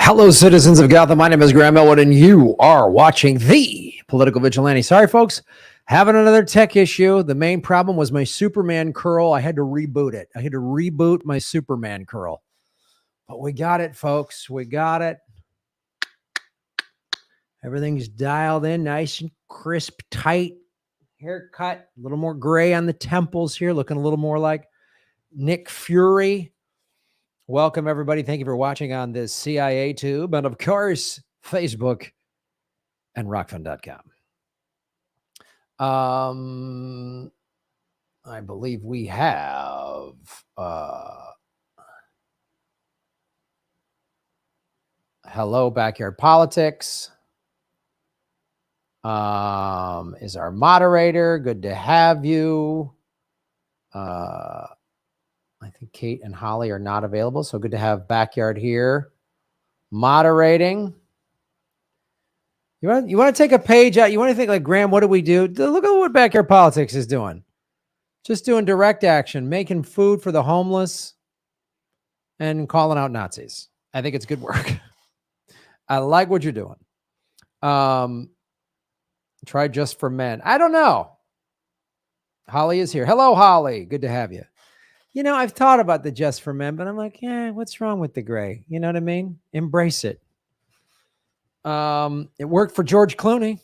Hello, citizens of Gotham. My name is Graham Elwood, and you are watching The Political Vigilante. Sorry, folks, having another tech issue. The main problem was my Superman curl. I had to reboot it. I had to reboot my Superman curl. But we got it, folks. We got it. Everything's dialed in, nice and crisp, tight. Haircut, a little more gray on the temples here, looking a little more like Nick Fury. Welcome, everybody. Thank you for watching on this CIA tube and, of course, Facebook and rockfin.com. I believe we have Hello Backyard Politics is our moderator. Good to have you. I think Kate and Holly are not available, so good to have Backyard here moderating. You want to take a page out? You want to think like, Graham, what do we do? Look at what Backyard Politics is doing. Just doing direct action, making food for the homeless and calling out Nazis. I think it's good work. I like what you're doing. Try Just for Men. I don't know. Holly is here. Hello, Holly. Good to have you. You know, I've thought about the Just for Men, but I'm like, yeah, what's wrong with the gray? You know what I mean? Embrace it. It worked for George Clooney.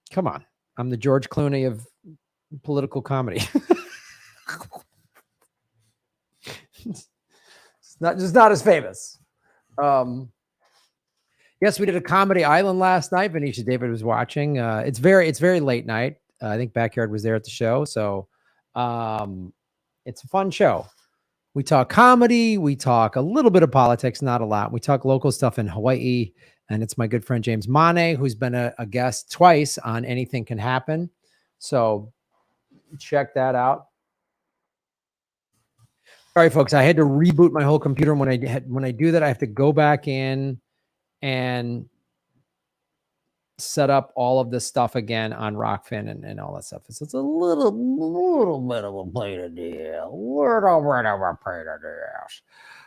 Come on. I'm the George Clooney of political comedy. It's not as famous. Yes, we did a Comedy Island last night. Venetia David was watching. It's very late night. I think Backyard was there at the show. So it's a fun show. We talk comedy. We talk a little bit of politics, not a lot. We talk local stuff in Hawaii. And it's my good friend, James Mane, who's been a guest twice on Anything Can Happen. So check that out. Sorry, folks. I had to reboot my whole computer. When I do that, I have to go back in and set up all of this stuff again on Rockfin and all that stuff. So it's a little bit of a pain in the ass.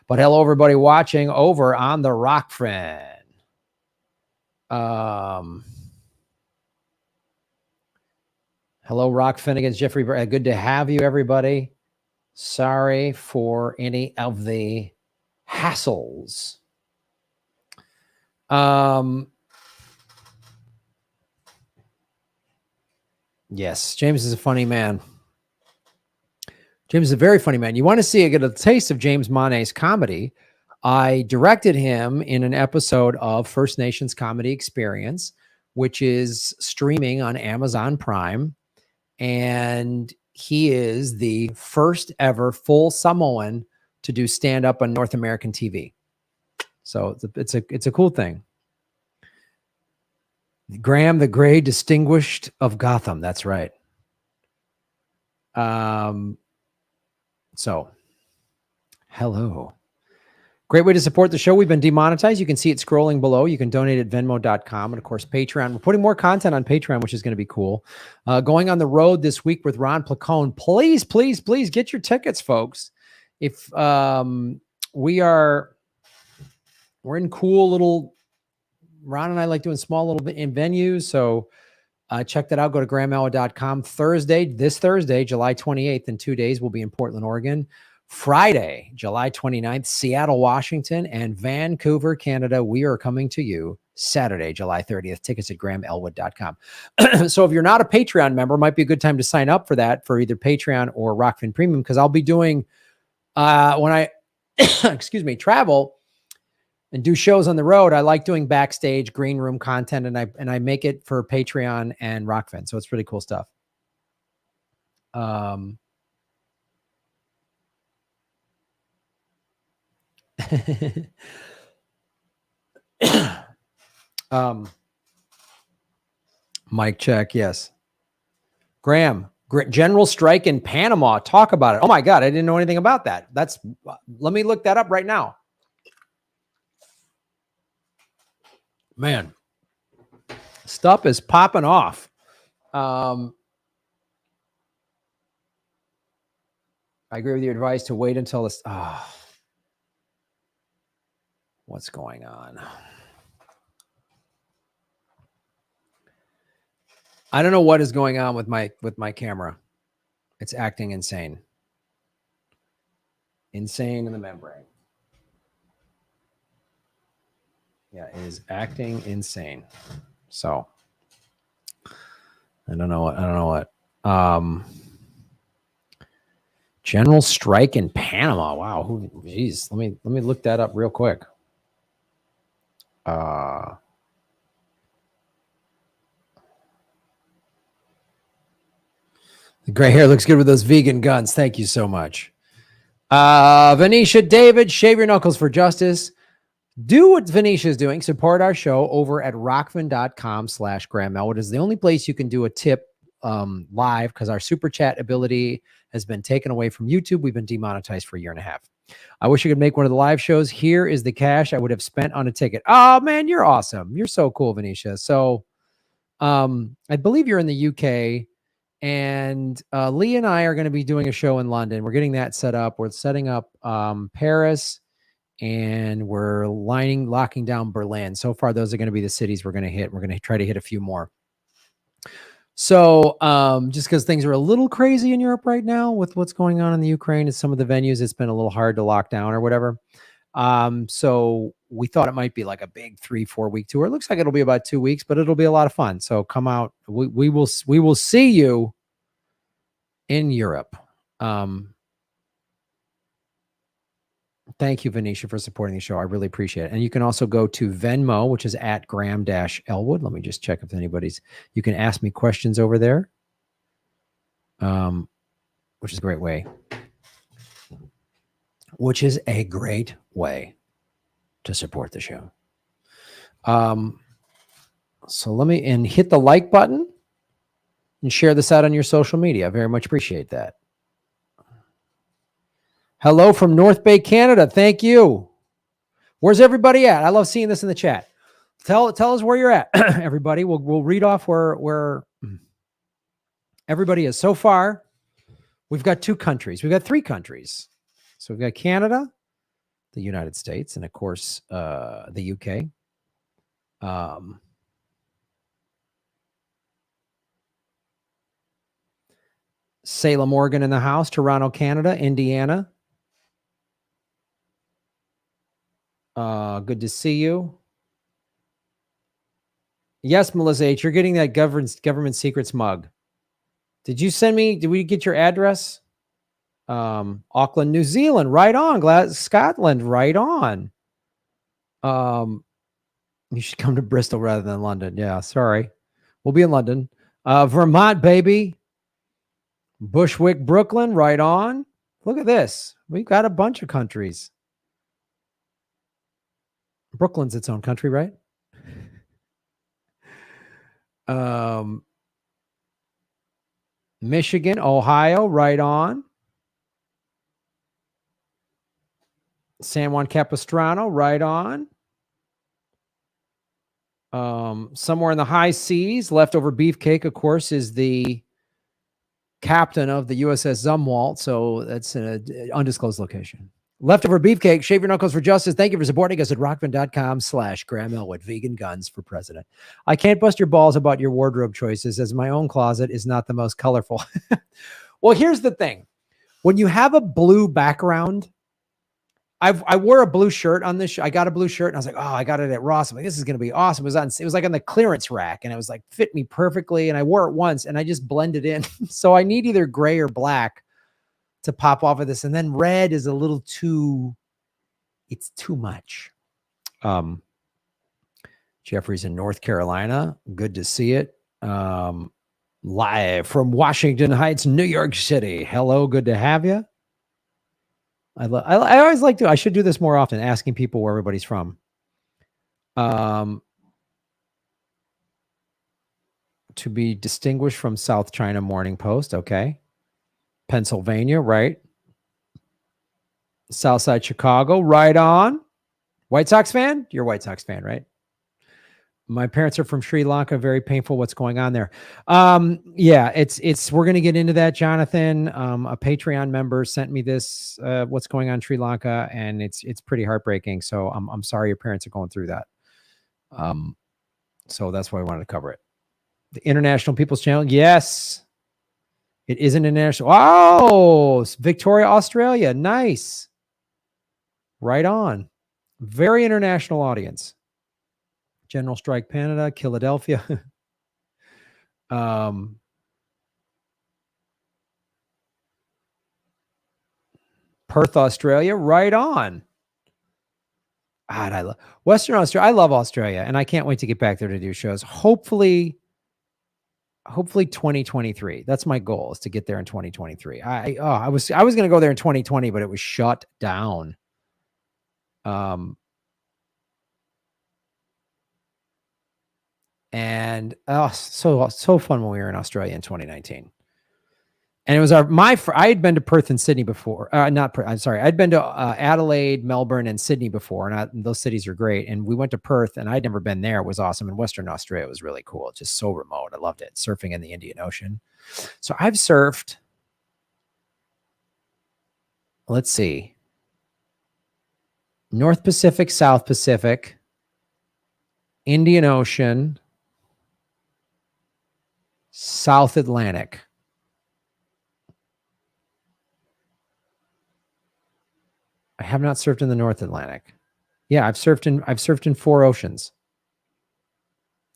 But hello, everybody watching over on the Rockfin. Hello, Rock Finnegans, Jeffrey. Good to have you, everybody. Sorry for any of the hassles. Yes, James is a funny man. James is a very funny man. You want to get a taste of James Mane's comedy? I directed him in an episode of First Nations Comedy Experience, which is streaming on Amazon Prime. And he is the first ever full Samoan to do stand-up on North American TV. So it's a cool thing. Graham the Gray Distinguished of Gotham. That's right. So, hello. Great way to support the show. We've been demonetized. You can see it scrolling below. You can donate at venmo.com and, of course, Patreon. We're putting more content on Patreon, which is going to be cool. Going on the road this week with Ron Placone. Please, please, please get your tickets, folks. If we're in cool little, Ron and I like doing small little in venues. So check that out. Go to grahamelwood.com. This Thursday, July 28th, in 2 days, we'll be in Portland, Oregon. Friday, July 29th, Seattle, Washington, and Vancouver, Canada. We are coming to you Saturday, July 30th. Tickets at grahamelwood.com. So if you're not a Patreon member, it might be a good time to sign up for that for either Patreon or Rockfin Premium, because I'll be doing, when I, travel and do shows on the road, I like doing backstage green room content, and I make it for Patreon and Rockfin. So it's really cool stuff. Mic check. Yes. Graham, general strike in Panama. Talk about it. Oh my God. I didn't know anything about that. Let me look that up right now. Man, stuff is popping off. I agree with your advice to wait until this. What's going on? I don't know what is going on with my camera. It's acting insane. Insane in the membrane. Yeah, it is acting insane. So I don't know what. General strike in Panama. Wow. Geez. Let me look that up real quick. The gray hair looks good with those vegan guns. Thank you so much. Venetia David, shave your knuckles for justice. Do what Venetia is doing. Support our show over at rockfin.com/Graham Elwood. Is the only place you can do a tip live because our super chat ability has been taken away from YouTube. We've been demonetized for a year and a half. I wish I could make one of the live shows. Here is the cash I would have spent on a ticket. Oh man, you're awesome. You're so cool, Venetia. So I believe you're in the UK, and Lee and I are going to be doing a show in London. We're getting that set up. We're setting up Paris, and we're locking down Berlin. So far, those are going to be the cities we're going to hit. We're going to try to hit a few more. So just because things are a little crazy in Europe right now with what's going on in the Ukraine and some of the venues, it's been a little hard to lock down or whatever. So we thought it might be like a big 3-4 week tour. It looks like it'll be about 2 weeks, but it'll be a lot of fun. So come out. We will see you in Europe. Thank you, Venetia, for supporting the show. I really appreciate it. And you can also go to Venmo, which is at Graham-Elwood. Let me just check if you can ask me questions over there, which is a great way. Which is a great way to support the show. So hit the like button and share this out on your social media. I very much appreciate that. Hello from North Bay, Canada. Thank you. Where's everybody at? I love seeing this in the chat. Tell us where you're at, everybody. We'll read off where everybody is. So far, we've got 2 countries. We've got 3 countries. So we've got Canada, the United States, and of course, the UK. Salem, Oregon in the house, Toronto, Canada, Indiana. Good to see you. Yes, Melissa H., you're getting that government secrets mug. Did we get your address? Auckland, New Zealand, right on. Scotland, right on. You should come to Bristol rather than London. Yeah, sorry. We'll be in London. Vermont, baby. Bushwick, Brooklyn, right on. Look at this. We've got a bunch of countries. Brooklyn's its own country, right? Michigan, Ohio, right on. San Juan Capistrano, right on. Somewhere in the high seas, leftover beefcake, of course, is the captain of the USS Zumwalt, so that's an undisclosed location. Leftover beefcake, shave your knuckles for justice. Thank you for supporting us at rockfin.com/Graham Elwood, vegan guns for president. I can't bust your balls about your wardrobe choices as my own closet is not the most colorful. Well, here's the thing. When you have a blue background, I wore a blue shirt on this. I got a blue shirt and I was like, oh, I got it at Ross. I'm like, this is going to be awesome. It was like on the clearance rack and it was like fit me perfectly. And I wore it once and I just blended in. So I need either gray or black to pop off of this. And then red is a little it's too much. Jeffrey's in North Carolina. Good to see it. Live from Washington Heights, New York City. Hello. Good to have you. I always like to, I should do this more often, asking people where everybody's from. To be distinguished from South China Morning Post. Okay. Pennsylvania, right? Southside Chicago, right on. White Sox fan? You're a White Sox fan, right? My parents are from Sri Lanka. Very painful what's going on there. Yeah, it's we're gonna get into that, Jonathan. A Patreon member sent me this what's going on in Sri Lanka, and it's pretty heartbreaking. So I'm sorry your parents are going through that. So that's why I wanted to cover it. The International People's Channel. Yes. It is an international. Oh, Victoria, Australia. Nice. Right on. Very international audience. General Strike Canada, Philadelphia. Perth, Australia. Right on. God, I love Western Australia. I love Australia, and I can't wait to get back there to do shows. Hopefully 2023. That's my goal, is to get there in 2023. I was going to go there in 2020, but it was shut down. And so fun when we were in Australia in 2019. And it was I had been to Perth and Sydney before. I'd been to Adelaide, Melbourne, and Sydney before, and those cities are great. And we went to Perth, and I'd never been there. It was awesome. And Western Australia was really cool. It's just so remote. I loved it. Surfing in the Indian Ocean. So I've surfed. Let's see. North Pacific, South Pacific, Indian Ocean, South Atlantic. I have not surfed in the North Atlantic. Yeah, I've surfed in 4 oceans.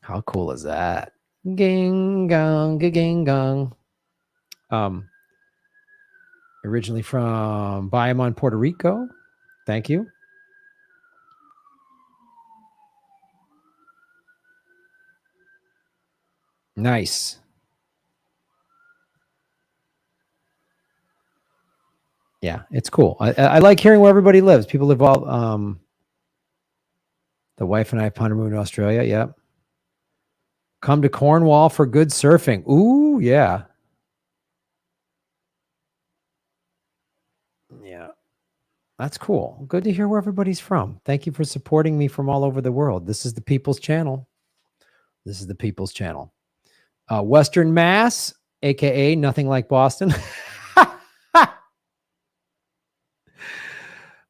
How cool is that? Ging gong, ging gong. Originally from Bayamon, Puerto Rico. Thank you. Nice. Yeah, it's cool. I like hearing where everybody lives. People live all. The wife and I have honeymoon in Australia. Yep. Come to Cornwall for good surfing. Ooh, yeah. Yeah. That's cool. Good to hear where everybody's from. Thank you for supporting me from all over the world. This is the People's Channel. This is the People's Channel. Western Mass, aka nothing like Boston.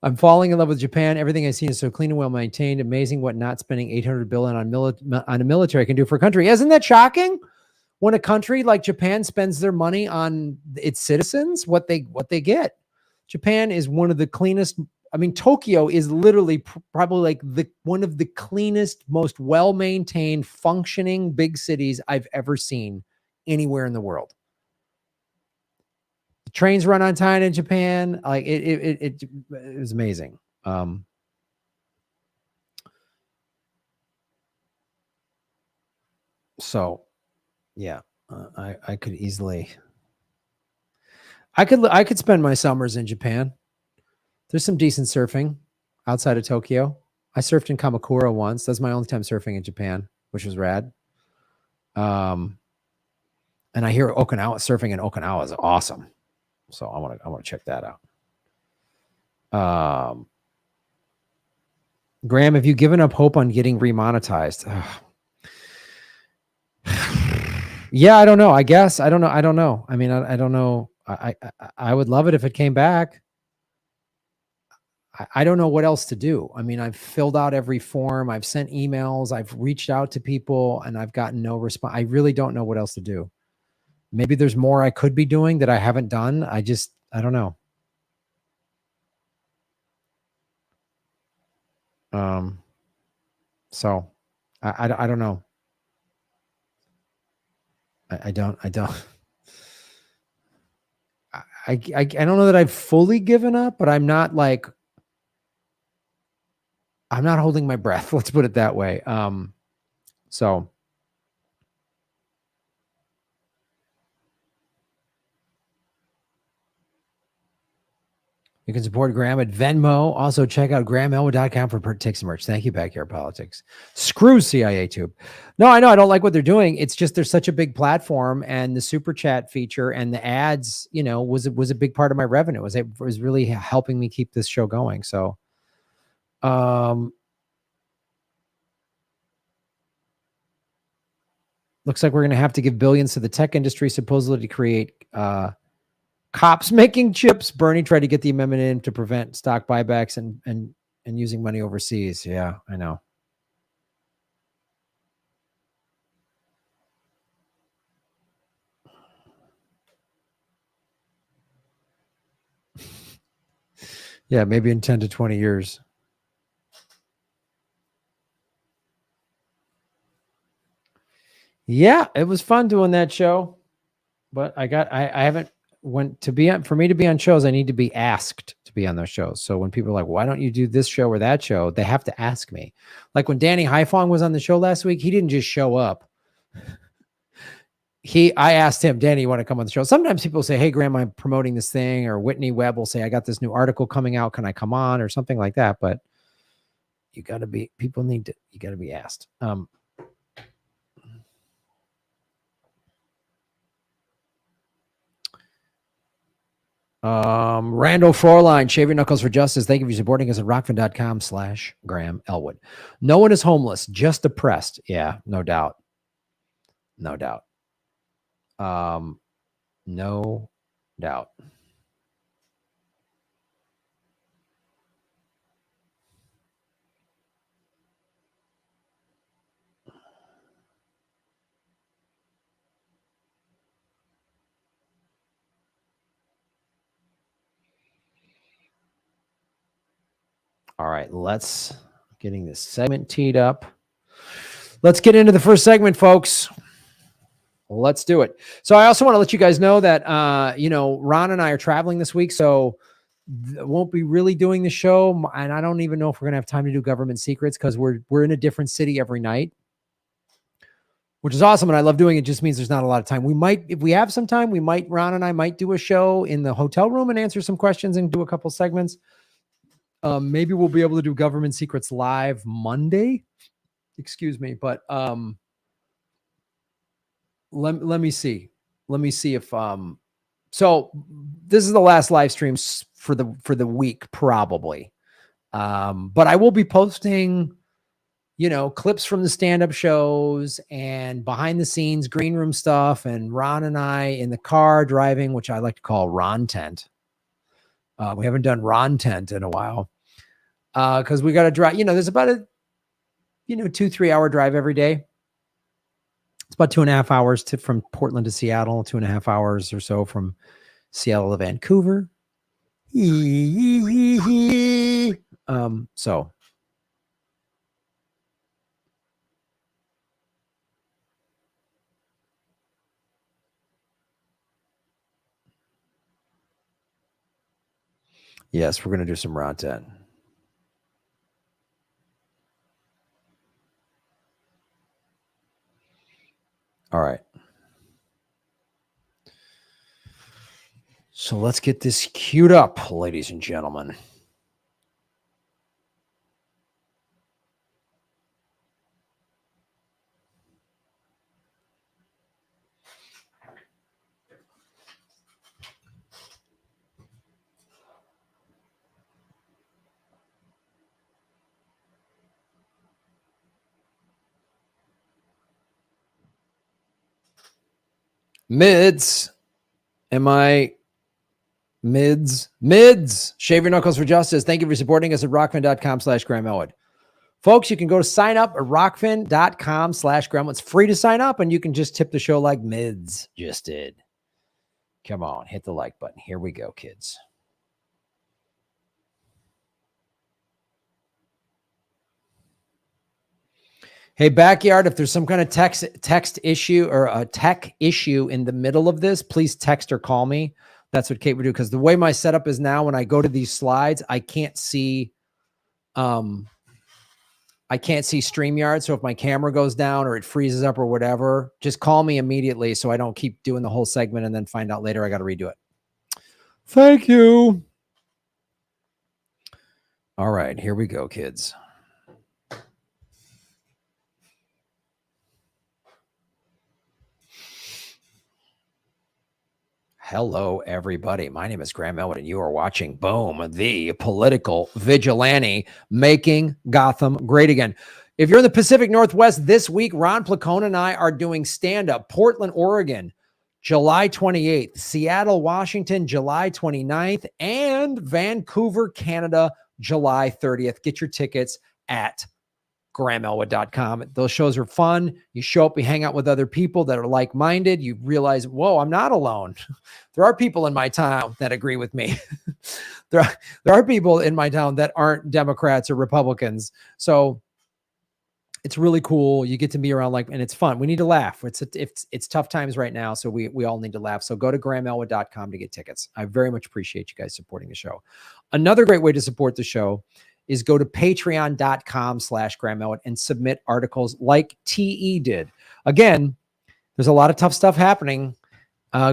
I'm falling in love with Japan. Everything I've seen is so clean and well maintained. Amazing what not spending $800 billion on a military can do for a country. Isn't that shocking? When a country like Japan spends their money on its citizens, what they get. Japan is one of the cleanest. I mean, Tokyo is literally probably like one of the cleanest, most well-maintained, functioning big cities I've ever seen anywhere in the world. The trains run on time in Japan. Like it was amazing. So yeah, I could easily. I could spend my summers in Japan. There's some decent surfing outside of Tokyo. I surfed in Kamakura once. That's my only time surfing in Japan, which was rad. And I hear surfing in Okinawa is awesome. So I want to check that out. Graham, have you given up hope on getting remonetized? Yeah, I don't know. I guess I don't know. I mean, I don't know. I would love it if it came back. I don't know what else to do. I mean, I've filled out every form. I've sent emails. I've reached out to people, and I've gotten no response. I really don't know what else to do. Maybe there's more I could be doing that I haven't done. I don't know. So I don't know. I don't know that I've fully given up, but I'm not holding my breath. Let's put it that way. So you can support Graham at Venmo. Also, check out GrahamElwood.com for tickets and merch. Thank you, Backyard Politics. Screw CIA Tube. No, I know. I don't like what they're doing. It's just there's such a big platform, and the super chat feature and the ads, was a big part of my revenue. It was really helping me keep this show going. So, Looks like we're going to have to give billions to the tech industry, supposedly to create cops making chips. Bernie tried to get the amendment in to prevent stock buybacks and using money overseas. Yeah, I know. Yeah, maybe in 10 to 20 years. Yeah, it was fun doing that show, but I haven't went to be on, for me to be on shows, I need to be asked to be on those shows. So when people are like, why don't you do this show or that show? They have to ask me. Like when Danny Haifong was on the show last week, he didn't just show up. I asked him, Danny, you want to come on the show? Sometimes people say, hey, Graham, I'm promoting this thing, or Whitney Webb will say, I got this new article coming out. Can I come on, or something like that? But you got to be, people need to, you got to be asked. Randall Frohline, Shave Your Knuckles for Justice. Thank you for supporting us at rockfin.com/Graham Elwood. No one is homeless, just depressed. Yeah, no doubt. No doubt. No doubt. All right, let's getting this segment teed up. Let's get into the first segment, folks. Let's do it. So I also want to let you guys know that, Ron and I are traveling this week, so won't be really doing the show. And I don't even know if we're going to have time to do government secrets because we're in a different city every night, which is awesome. And I love doing it. Just means there's not a lot of time. We might, if we have some time, Ron and I might do a show in the hotel room and answer some questions and do a couple segments. Maybe we'll be able to do government secrets live Monday. Excuse me. But, let me see. Let me see if so this is the last live stream for the week, probably. But I will be posting, clips from the stand-up shows and behind the scenes green room stuff, and Ron and I in the car driving, which I like to call Ron Tent. We haven't done Ron Tent in a while. Because we got to drive, there's about a 2-3 hour drive every day. It's about 2.5 hours from Portland to Seattle, 2.5 hours or so from Seattle to Vancouver. So yes, we're going to do some Ron 10. All right. So let's get this queued up, ladies and gentlemen. Mids. Mids. Shave Your Knuckles for Justice. Thank you for supporting us at rockfin.com/Graham Elwood. Folks, you can go to sign up at rockfin.com/Graham. It's free to sign up, and you can just tip the show like Mids just did. Come on, hit the like button. Here we go, kids. Hey, Backyard, if there's some kind of text issue or a tech issue in the middle of this, please text or call me. That's what Kate would do, because the way my setup is now, when I go to these slides, I can't see StreamYard. So if my camera goes down or it freezes up or whatever, just call me immediately so I don't keep doing the whole segment and then find out later I got to redo it. Thank you. All right, here we go, kids. Hello, everybody. My name is Graham Elwood, and you are watching Boom, the political vigilante making Gotham great again. If you're in the Pacific Northwest this week, Ron Placone and I are doing stand-up. Portland, Oregon, July 28th. Seattle, Washington, July 29th. And Vancouver, Canada, July 30th. Get your tickets at GrahamElwood.com. Those shows are fun. You show up, you hang out with other people that are like-minded. You realize, whoa, I'm not alone. There are people in my town that agree with me. there are people in my town that aren't Democrats or Republicans. So it's really cool. You get to be around and it's fun. We need to laugh. It's tough times right now. So we all need to laugh. So go to GrahamElwood.com to get tickets. I very much appreciate you guys supporting the show. Another great way to support the show is go to patreon.com/GrahamElwood and submit articles like TE did. Again, there's a lot of tough stuff happening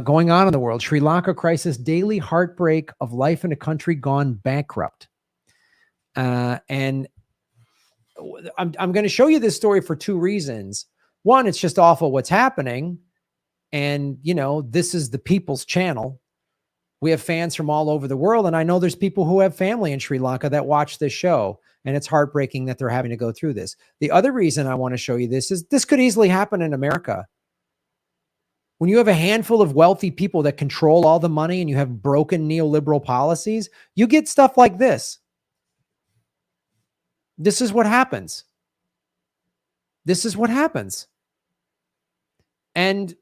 going on in the world. Sri Lanka crisis, daily heartbreak of life in a country gone bankrupt. And I'm going to show you this story for two reasons. One, it's just awful what's happening. And, this is the People's Channel. We have fans from all over the world. And I know there's people who have family in Sri Lanka that watch this show. And it's heartbreaking that they're having to go through this. The other reason I want to show you this is this could easily happen in America. When you have a handful of wealthy people that control all the money and you have broken neoliberal policies, you get stuff like this. This is what happens. This is what happens. And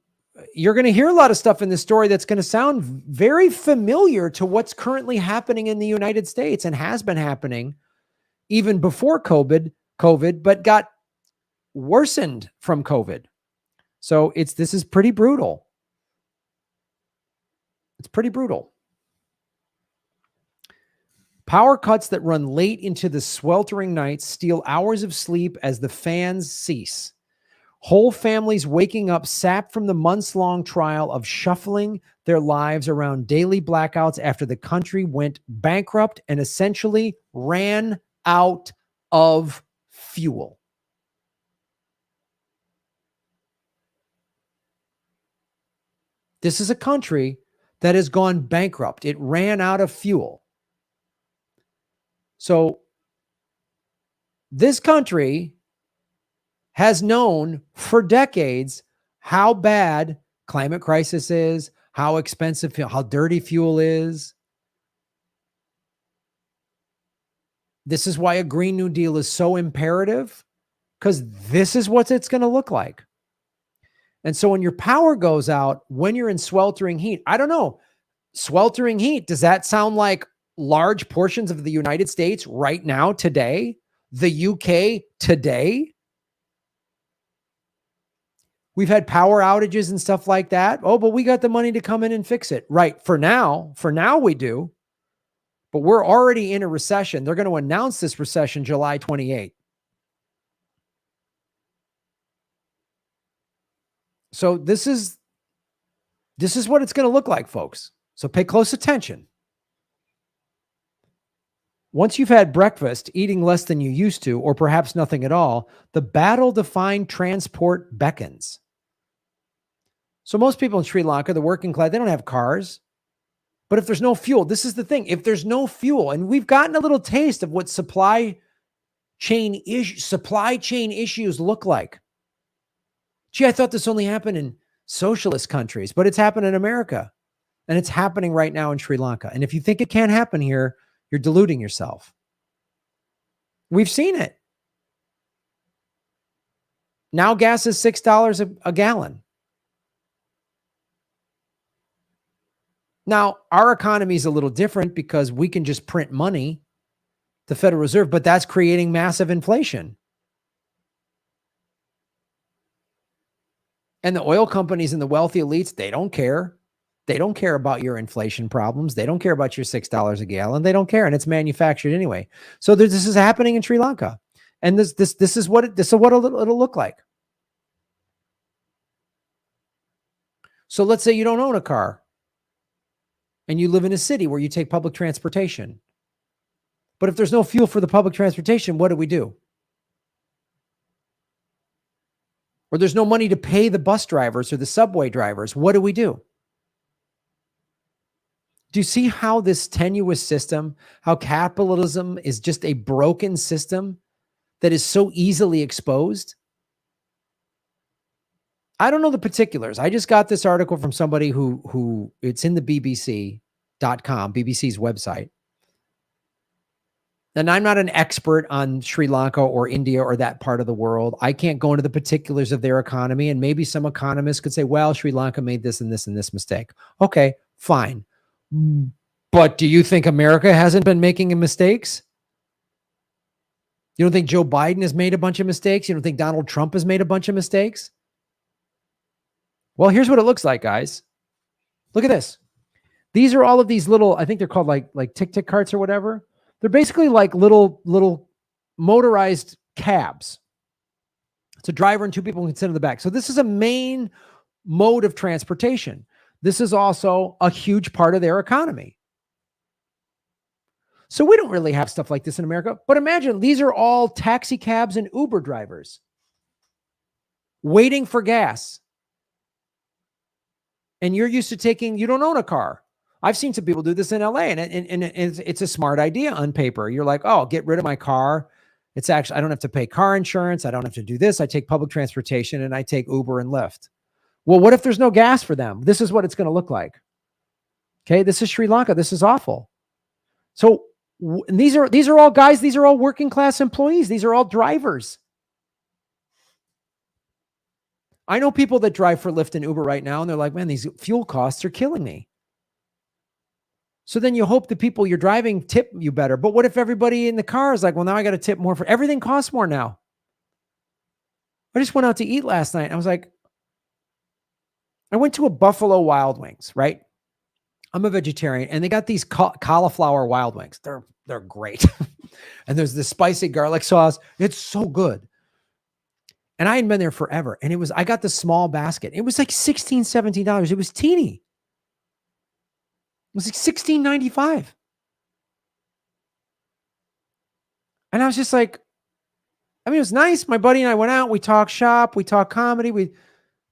you're going to hear a lot of stuff in this story that's going to sound very familiar to what's currently happening in the United States and has been happening even before COVID, but got worsened from COVID. So this is pretty brutal. It's pretty brutal. Power cuts that run late into the sweltering nights steal hours of sleep as the fans cease. Whole families waking up sapped from the months-long trial of shuffling their lives around daily blackouts after the country went bankrupt and essentially ran out of fuel. This is a country that has gone bankrupt. It ran out of fuel. So this country has known for decades how bad climate crisis is, how expensive, how dirty fuel is. This is why a Green New Deal is so imperative, because this is what it's going to look like. And so when your power goes out, when you're in sweltering heat, I don't know, sweltering heat, does that sound like large portions of the United States right now, today? The UK today? We've had power outages and stuff like that. Oh, but we got the money to come in and fix it. Right. For now we do. But we're already in a recession. They're going to announce this recession July 28th. So this is what it's going to look like, folks. So pay close attention. Once you've had breakfast, eating less than you used to, or perhaps nothing at all, the battle to find transport beckons. So most people in Sri Lanka, the working class, they don't have cars. But if there's no fuel, this is the thing. If there's no fuel, and we've gotten a little taste of what supply chain issues look like. Gee, I thought this only happened in socialist countries, but it's happened in America. And it's happening right now in Sri Lanka. And if you think it can't happen here, you're deluding yourself. We've seen it. Now gas is $6 a gallon. Now, our economy is a little different because we can just print money, the Federal Reserve, but that's creating massive inflation. And the oil companies and the wealthy elites, they don't care. They don't care about your inflation problems. They don't care about your $6 a gallon. They don't care. And it's manufactured anyway. So this is happening in Sri Lanka. And this is what it'll look like. So let's say you don't own a car and you live in a city where you take public transportation. But if there's no fuel for the public transportation, what do we do? Or there's no money to pay the bus drivers or the subway drivers. What do we do? Do you see how this tenuous system, how capitalism is just a broken system that is so easily exposed? I don't know the particulars. I just got this article from somebody who it's in the BBC.com, BBC's website. And I'm not an expert on Sri Lanka or India or that part of the world. I can't go into the particulars of their economy. And maybe some economists could say, well, Sri Lanka made this and this and this mistake. Okay, fine. But do you think America hasn't been making mistakes? You don't think Joe Biden has made a bunch of mistakes? You don't think Donald Trump has made a bunch of mistakes? Well, here's what it looks like, guys. Look at this. These are all of these little, I think they're called like tic-tac carts or whatever. They're basically like little motorized cabs. It's a driver and two people can sit in the back. So this is a main mode of transportation. This is also a huge part of their economy. So we don't really have stuff like this in America. But imagine these are all taxi cabs and Uber drivers waiting for gas. And you're used to taking, you don't own a car. I've seen some people do this in LA, and it's a smart idea on paper. You're like, oh, get rid of my car. It's actually, I don't have to pay car insurance. I don't have to do this. I take public transportation and I take Uber and Lyft. Well, what if there's no gas for them? This is what it's going to look like. Okay. This is Sri Lanka. This is awful. So these are all guys. These are all working class employees. These are all drivers. I know people that drive for Lyft and Uber right now, and they're like, man, these fuel costs are killing me. So then you hope the people you're driving tip you better. But what if everybody in the car is like, well, now I got to tip more for everything costs more now. I just went out to eat last night. I was like, I went to a Buffalo Wild Wings, right? I'm a vegetarian, and they got these cauliflower Wild Wings. They're great. And there's this spicy garlic sauce. It's so good. And I hadn't been there forever. And I got the small basket. It was like $16, $17. It was teeny. It was like $16.95. And I was just like, I mean, it was nice. My buddy and I went out, we talked shop, we talked comedy.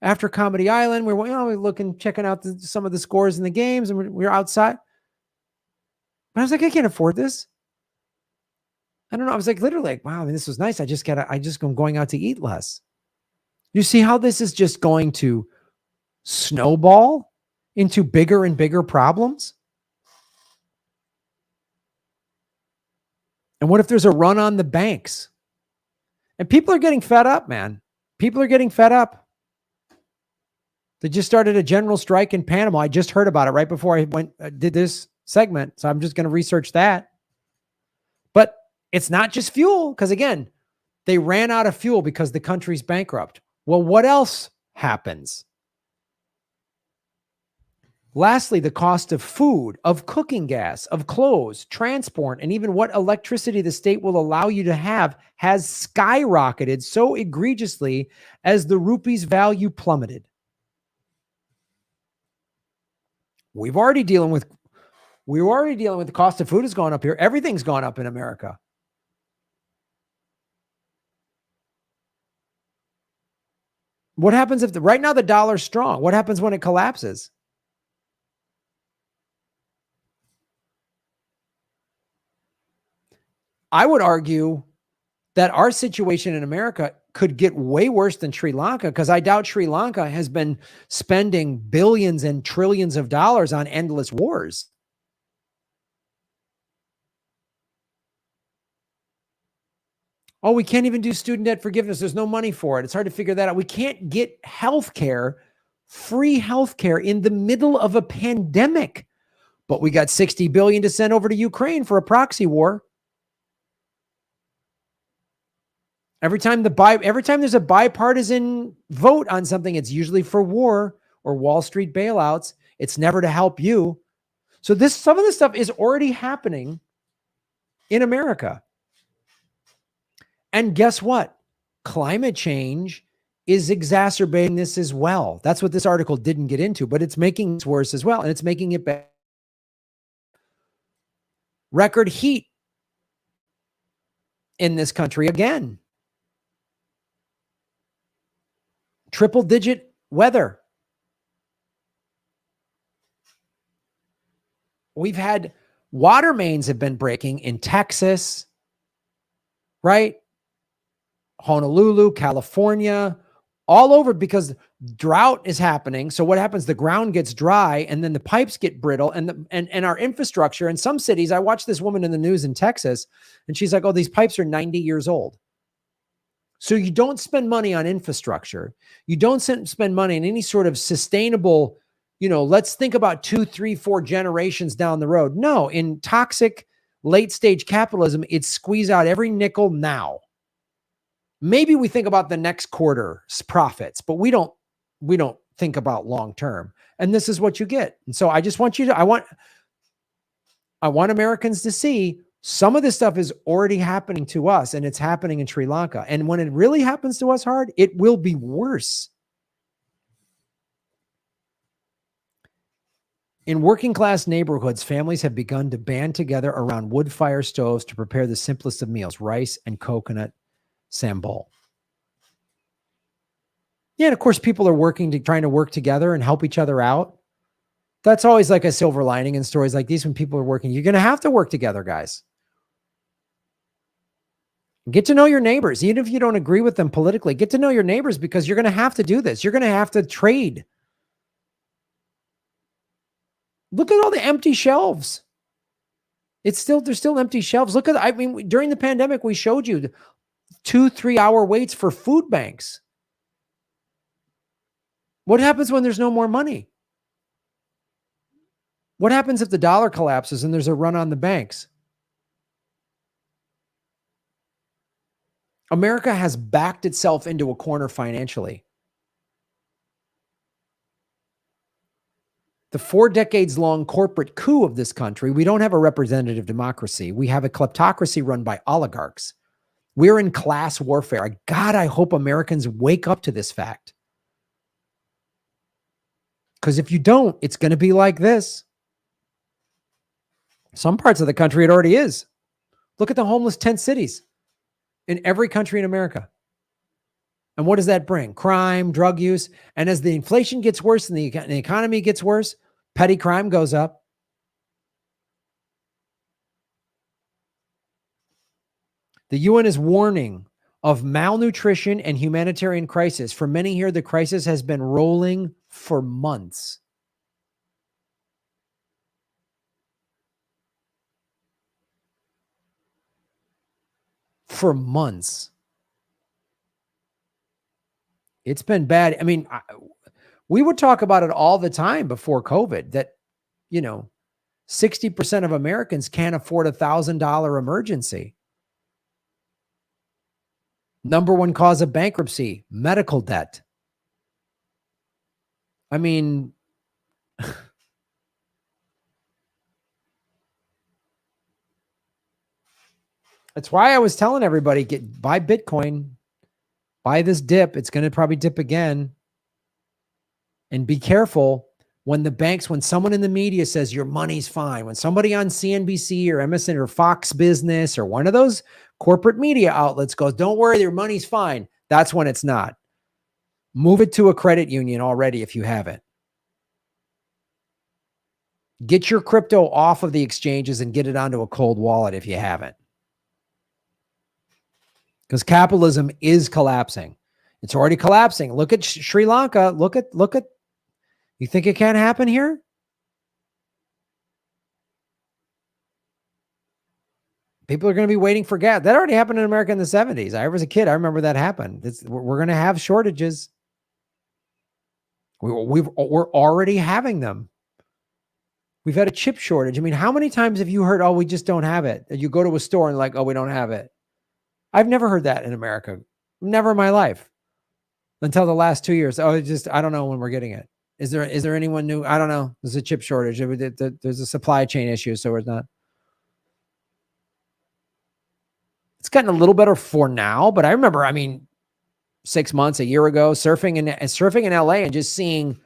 After Comedy Island, we were checking out some of the scores in the games, and we were outside. But I was like, I can't afford this. I don't know. I was like, literally like, wow, I mean, this was nice. I'm going out to eat less. You see how this is just going to snowball into bigger and bigger problems? And what if there's a run on the banks? And people are getting fed up, man. People are getting fed up. They just started a general strike in Panama. I just heard about it right before I did this segment. So I'm just going to research that. But it's not just fuel, because again, they ran out of fuel because the country's bankrupt. Well, what else happens? Lastly, the cost of food, of cooking gas, of clothes, transport, and even what electricity the state will allow you to have has skyrocketed so egregiously as the rupee's value plummeted. We're already dealing with the cost of food has gone up here. Everything's gone up in America. What happens if right now the dollar's strong? What happens when it collapses? I would argue that our situation in America could get way worse than Sri Lanka, because I doubt Sri Lanka has been spending billions and trillions of dollars on endless wars. Oh, we can't even do student debt forgiveness. There's no money for it. It's hard to figure that out. We can't get healthcare, free healthcare in the middle of a pandemic, but we got $60 billion to send over to Ukraine for a proxy war. Every time there's a bipartisan vote on something, it's usually for war or Wall Street bailouts. It's never to help you. So some of this stuff is already happening in America. And guess what? Climate change is exacerbating this as well. That's what this article didn't get into, but it's making it worse as well. And it's making it bad. Record heat in this country again. Triple digit weather. We've had water mains have been breaking in Texas, right? Honolulu, California, all over, because drought is happening. So what happens? The ground gets dry and then the pipes get brittle, and our infrastructure in some cities. I watched this woman in the news in Texas, and she's like, oh, these pipes are 90 years old. So you don't spend money on infrastructure. You don't spend money on any sort of sustainable, let's think about 2, 3, 4 generations down the road. No, in toxic late stage capitalism, it's squeeze out every nickel now. Maybe we think about the next quarter's profits, but we don't think about long term. And this is what you get. And so I just want I want Americans to see some of this stuff is already happening to us, and it's happening in Sri Lanka. And when it really happens to us hard, it will be worse. In working class neighborhoods, families have begun to band together around wood fire stoves to prepare the simplest of meals, rice and coconut sambal. Yeah, and of course, people are trying to work together and help each other out. That's always like a silver lining in stories like these. When people are working, you're going to have to work together, guys. Get to know your neighbors. Even if you don't agree with them politically, get to know your neighbors, because you're going to have to do this. You're going to have to trade. Look at all the empty shelves. There's still empty shelves. During the pandemic, we showed you 2-3 hour waits for food banks. What happens when there's no more money? What happens if the dollar collapses and there's a run on the banks? America has backed itself into a corner financially. The 4 decades long corporate coup of this country, we don't have a representative democracy. We have a kleptocracy run by oligarchs. We're in class warfare. God, I hope Americans wake up to this fact. Because if you don't, it's going to be like this. Some parts of the country, it already is. Look at the homeless tent cities in every country in America. And what does that bring? Crime, drug use. And as the inflation gets worse and the economy gets worse, petty crime goes up. The UN is warning of malnutrition and humanitarian crisis. For many here, the crisis has been rolling for months. For months. It's been bad. I mean, we would talk about it all the time before COVID, that, 60% of Americans can't afford $1,000 emergency. Number one cause of bankruptcy, medical debt. I mean, that's why I was telling everybody, buy Bitcoin, buy this dip. It's going to probably dip again. And be careful when someone in the media says your money's fine, when somebody on CNBC or MSN or Fox Business or one of those corporate media outlets goes, don't worry, your money's fine. That's when it's not. Move it to a credit union already if you haven't. Get your crypto off of the exchanges and get it onto a cold wallet if you haven't. Because capitalism is collapsing. It's already collapsing. Look at Sri Lanka. Look at, you think it can't happen here? People are going to be waiting for gas. That already happened in America in the 70s. I was a kid. I remember that happened. We're going to have shortages. We're already having them. We've had a chip shortage. I mean, how many times have you heard, oh, we just don't have it? You go to a store and like, oh, we don't have it. I've never heard that in America. Never in my life. Until the last 2 years. Oh, I don't know when we're getting it. Is there anyone new? I don't know. There's a chip shortage. There's a supply chain issue, so it's not. It's gotten a little better for now, but I remember, 6 months, a year ago, surfing in LA and just seeing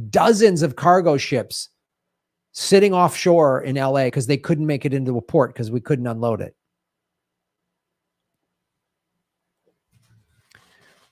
dozens of cargo ships sitting offshore in LA because they couldn't make it into a port because we couldn't unload it.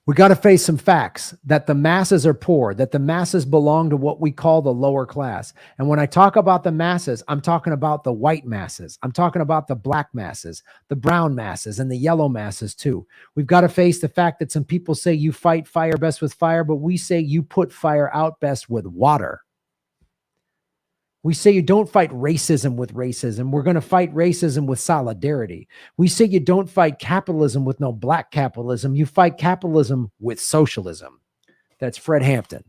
We got to face some facts that the masses are poor, that the masses belong to what we call the lower class. And when I talk about the masses, I'm talking about the white masses. I'm talking about the black masses, the brown masses, and the yellow masses too. We've got to face the fact that some people say you fight fire best with fire, but we say you put fire out best with water. We say you don't fight racism with racism. We're going to fight racism with solidarity. We say you don't fight capitalism with no black capitalism. You fight capitalism with socialism. That's Fred Hampton.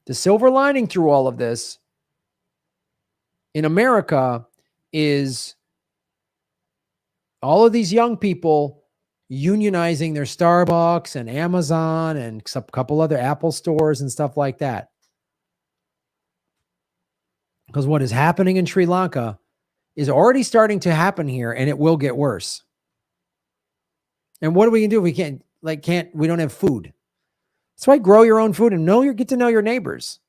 The silver lining through all of this in America is all of these young people unionizing their Starbucks and Amazon and a couple other Apple stores and stuff like that. Because what is happening in Sri Lanka is already starting to happen here, and it will get worse. And what are we gonna do? We we don't have food. That's why grow your own food and get to know your neighbors.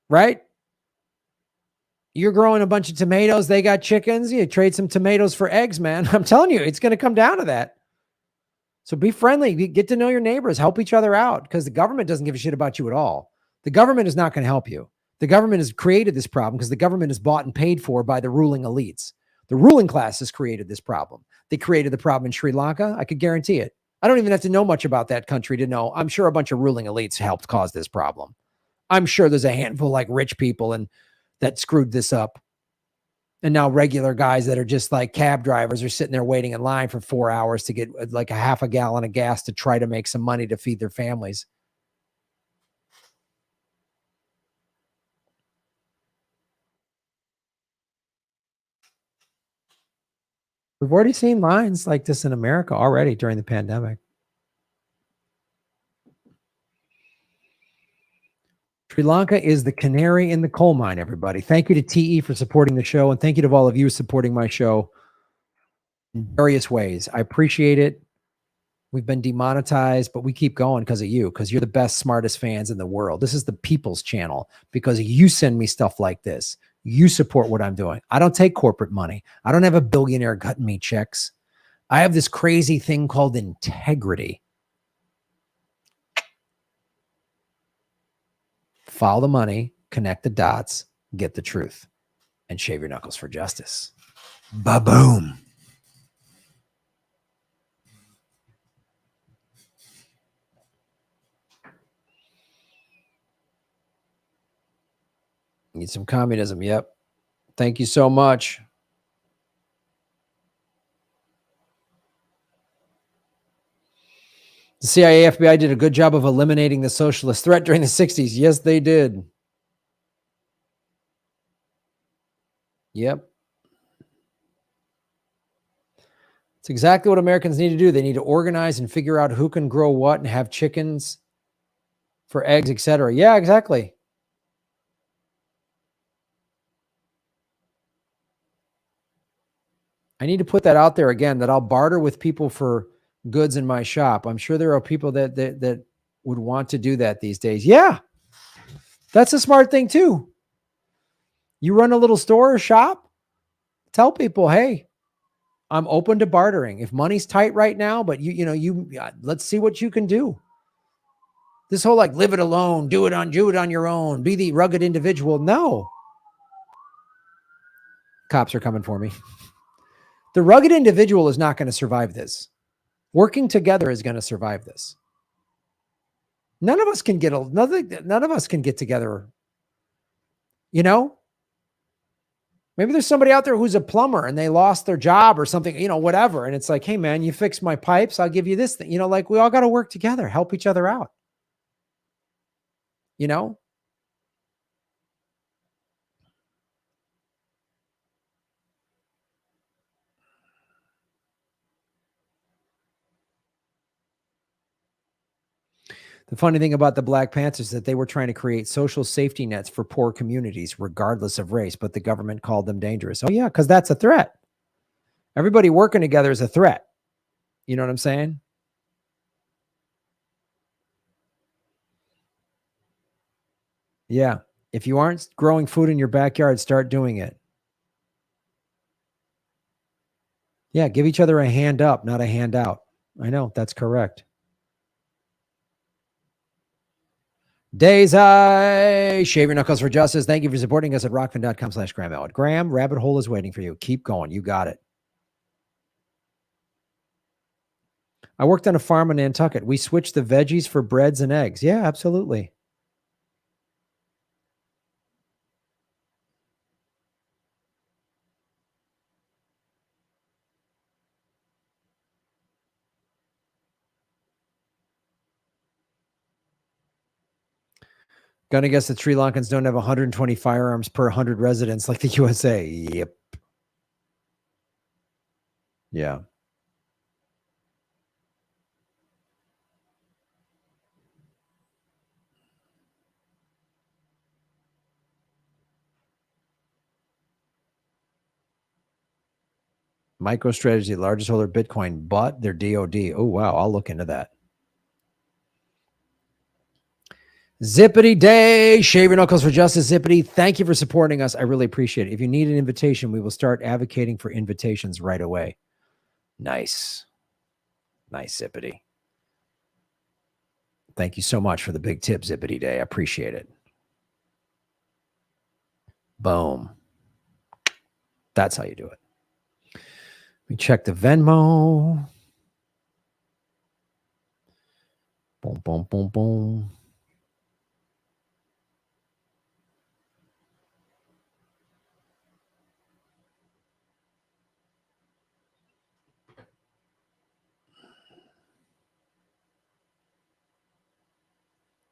Right? You're growing a bunch of tomatoes. They got chickens. You trade some tomatoes for eggs, man. I'm telling you, it's going to come down to that. So be friendly. Get to know your neighbors. Help each other out, because the government doesn't give a shit about you at all. The government is not going to help you. The government has created this problem because the government is bought and paid for by the ruling elites. The ruling class has created this problem. They created the problem in Sri Lanka. I could guarantee it. I don't even have to know much about that country to know. I'm sure a bunch of ruling elites helped cause this problem. I'm sure there's a handful like rich people that screwed this up. And now regular guys that are just like cab drivers are sitting there waiting in line for 4 hours to get like a half a gallon of gas to try to make some money to feed their families. We've already seen lines like this in America already during the pandemic. Sri Lanka is the canary in the coal mine, everybody. Thank you to TE for supporting the show, and thank you to all of you supporting my show in various ways. I appreciate it. We've been demonetized, but we keep going because of you, because you're the best, smartest fans in the world. This is the people's channel because you send me stuff like this. You support what I'm doing. I don't take corporate money. I don't have a billionaire cutting me checks. I have this crazy thing called integrity. Follow the money, connect the dots, get the truth, and shave your knuckles for justice. Ba-boom. Need some communism. Yep. Thank you so much. The CIA, FBI did a good job of eliminating the socialist threat during the 60s. Yes, they did. Yep. It's exactly what Americans need to do. They need to organize and figure out who can grow what and have chickens for eggs, etc. Yeah, exactly. I need to put that out there again, that I'll barter with people for goods in my shop. I'm sure there are people that would want to do that these days. Yeah, that's a smart thing too. You run a little store or shop, tell people, hey, I'm open to bartering. If money's tight right now, but let's see what you can do. This whole like live it alone, do it on your own, be the rugged individual. No. Cops are coming for me. The rugged individual is not going to survive this. Working together is going to survive this. None of us can get together. You know, maybe there's somebody out there who's a plumber and they lost their job or something, whatever. And it's like, hey man, you fix my pipes, I'll give you this thing. Like we all got to work together, help each other out. The funny thing about the Black Panthers is that they were trying to create social safety nets for poor communities, regardless of race, but the government called them dangerous. Oh yeah, because that's a threat. Everybody working together is a threat. You know what I'm saying? Yeah. If you aren't growing food in your backyard, start doing it. Yeah, give each other a hand up, not a handout. I know, that's correct. Days Eye, Shave Your Knuckles for Justice. Thank you for supporting us at rockfin.com/Graham Elwood. Graham, Rabbit Hole is waiting for you. Keep going. You got it. I worked on a farm in Nantucket. We switched the veggies for breads and eggs. Yeah, absolutely. Gonna guess the Sri Lankans don't have 120 firearms per 100 residents like the USA. Yep. Yeah. MicroStrategy, largest holder of Bitcoin, bought their DOD. Oh, wow. I'll look into that. Zippity Day, Shave Your Knuckles for Justice. Zippity, thank you for supporting us. I really appreciate it. If you need an invitation, we will start advocating for invitations right away. Nice. Nice, Zippity. Thank you so much for the big tip, Zippity Day. I appreciate it. Boom. That's how you do it. We check the Venmo. Boom, boom, boom, boom.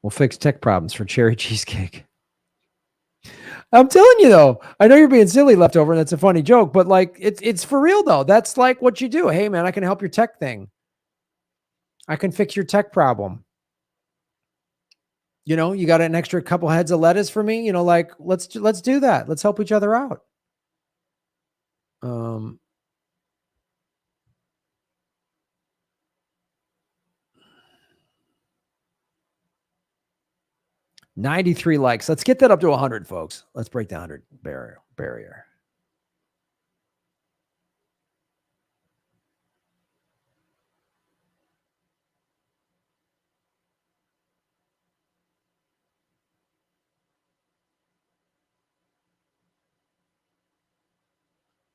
We'll fix tech problems for cherry cheesecake. I'm telling you though, I know you're being silly, Leftover, and that's a funny joke, but like it's for real though. That's like what you do. Hey man, I can help your tech thing. I can fix your tech problem. You know, you got an extra couple heads of lettuce for me. You know, like let's do that. Let's help each other out. 93 likes. Let's get that up to 100, folks. Let's break the 100 barrier.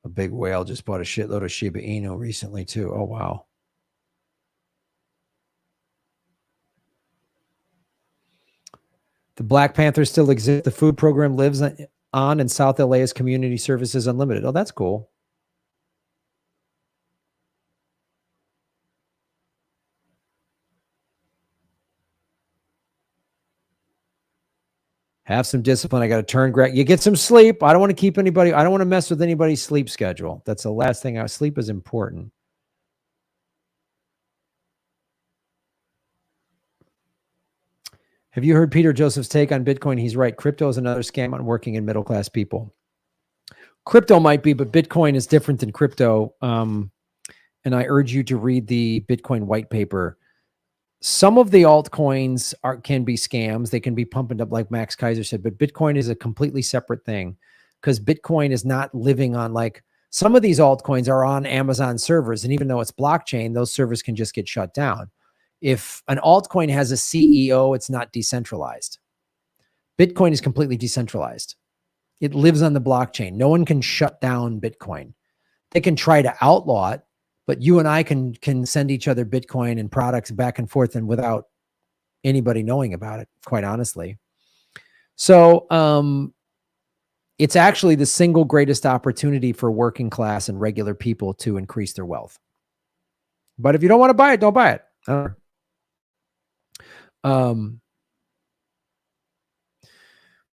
A big whale just bought a shitload of Shiba Inu recently too. Oh, wow. The Black Panthers still exist. The food program lives on, and South LA is community services unlimited. Oh, that's cool. Have some discipline. I got to turn. You get some sleep. I don't want to keep anybody. I don't want to mess with anybody's sleep schedule. That's the last thing. Sleep is important. Have you heard Peter Joseph's take on Bitcoin? He's right. Crypto is another scam on working and middle-class people. Crypto might be, but Bitcoin is different than crypto. And I urge you to read the Bitcoin white paper. Some of the altcoins can be scams. They can be pumping up, like Max Kaiser said, but Bitcoin is a completely separate thing because Bitcoin is not living on, like, some of these altcoins are on Amazon servers. And even though it's blockchain, those servers can just get shut down. If an altcoin has a CEO, it's not decentralized. Bitcoin is completely decentralized. It lives on the blockchain. No one can shut down Bitcoin. They can try to outlaw it, but you and I can send each other Bitcoin and products back and forth and without anybody knowing about it, quite honestly. So it's actually the single greatest opportunity for working class and regular people to increase their wealth. But if you don't want to buy it, don't buy it.